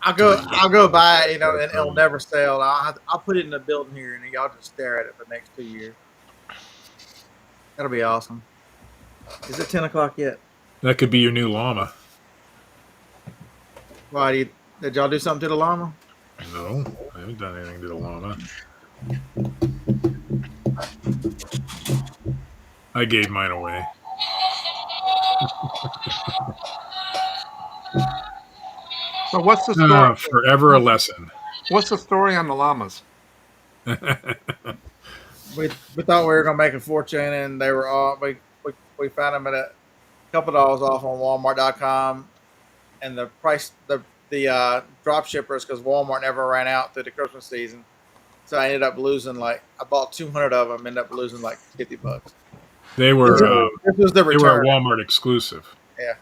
I'll go buy it, and it'll never sell. I'll put it in the building here, and y'all just stare at it for the next 2 years. That'll be awesome. Is it 10 o'clock yet? That could be your new llama. Why did y'all do something to the llama? No, I haven't done anything to the llama. I gave mine away. So what's the story? Forever a lesson. What's the story on the llamas? We thought we were gonna make a fortune, and they were all we found them at a couple dollars off on Walmart.com, and the price the drop shippers, because Walmart never ran out through the Christmas season, so I ended up losing I bought 200 of them, ended up losing like $50. They were this was the return. They were a Walmart exclusive. Yeah,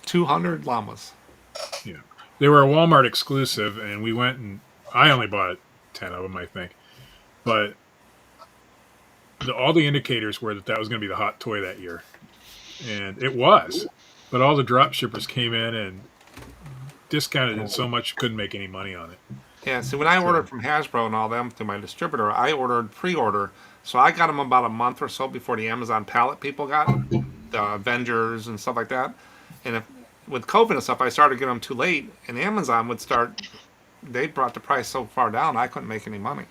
200 llamas. Yeah, they were a Walmart exclusive, and we went and I only bought 10 of them, I think, but all the indicators were that was going to be the hot toy that year, and it was. But all the drop shippers came in and discounted it so much you couldn't make any money on it. Yeah, so when I ordered from Hasbro and all them through my distributor, I ordered pre-order, so I got them about a month or so before the Amazon pallet people got the Avengers and stuff like that. And with COVID and stuff, I started getting them too late, and Amazon would start. They brought the price so far down, I couldn't make any money,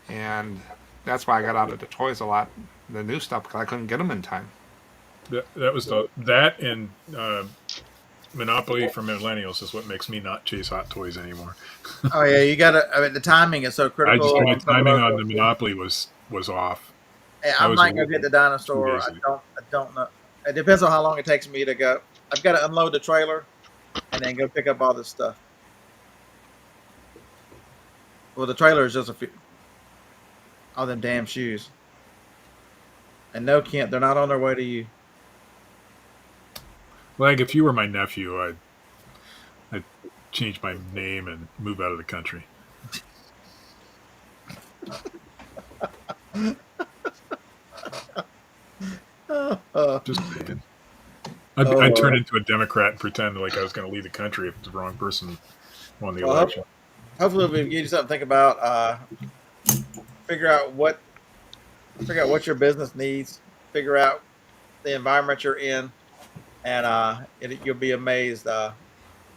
and that's why I got out of the toys a lot, the new stuff, because I couldn't get them in time. That was that and Monopoly for millennials is what makes me not chase hot toys anymore. Oh yeah, you gotta. I mean, the timing is so critical. My timing on the Monopoly was off. Hey, I might go get the dinosaur. I don't know. It depends on how long it takes me to go. I've got to unload the trailer and then go pick up all this stuff. Well, the trailer is just a few. All them damn shoes. And no, Kent, they're not on their way to you. Like, if you were my nephew, I'd change my name and move out of the country. Just saying. I'd turn into a Democrat and pretend like I was going to leave the country if the wrong person won the election. Hopefully, we can give you something to think about. Figure out what your business needs. Figure out the environment you're in, and you'll be amazed.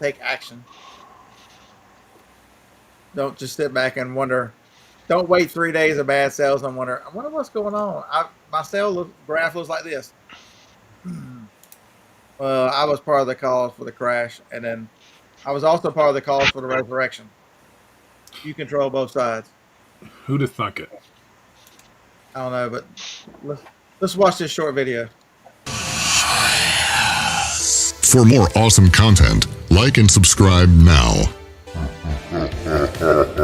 Take action. Don't just sit back and wonder. Don't wait 3 days of bad sales and wonder. I wonder what's going on. My sales graph looks like this. Well, I was part of the cause for the crash, and then I was also part of the cause for the resurrection. You control both sides. Who'd have thunk it? I don't know, but let's watch this short video. For more awesome content, like and subscribe now.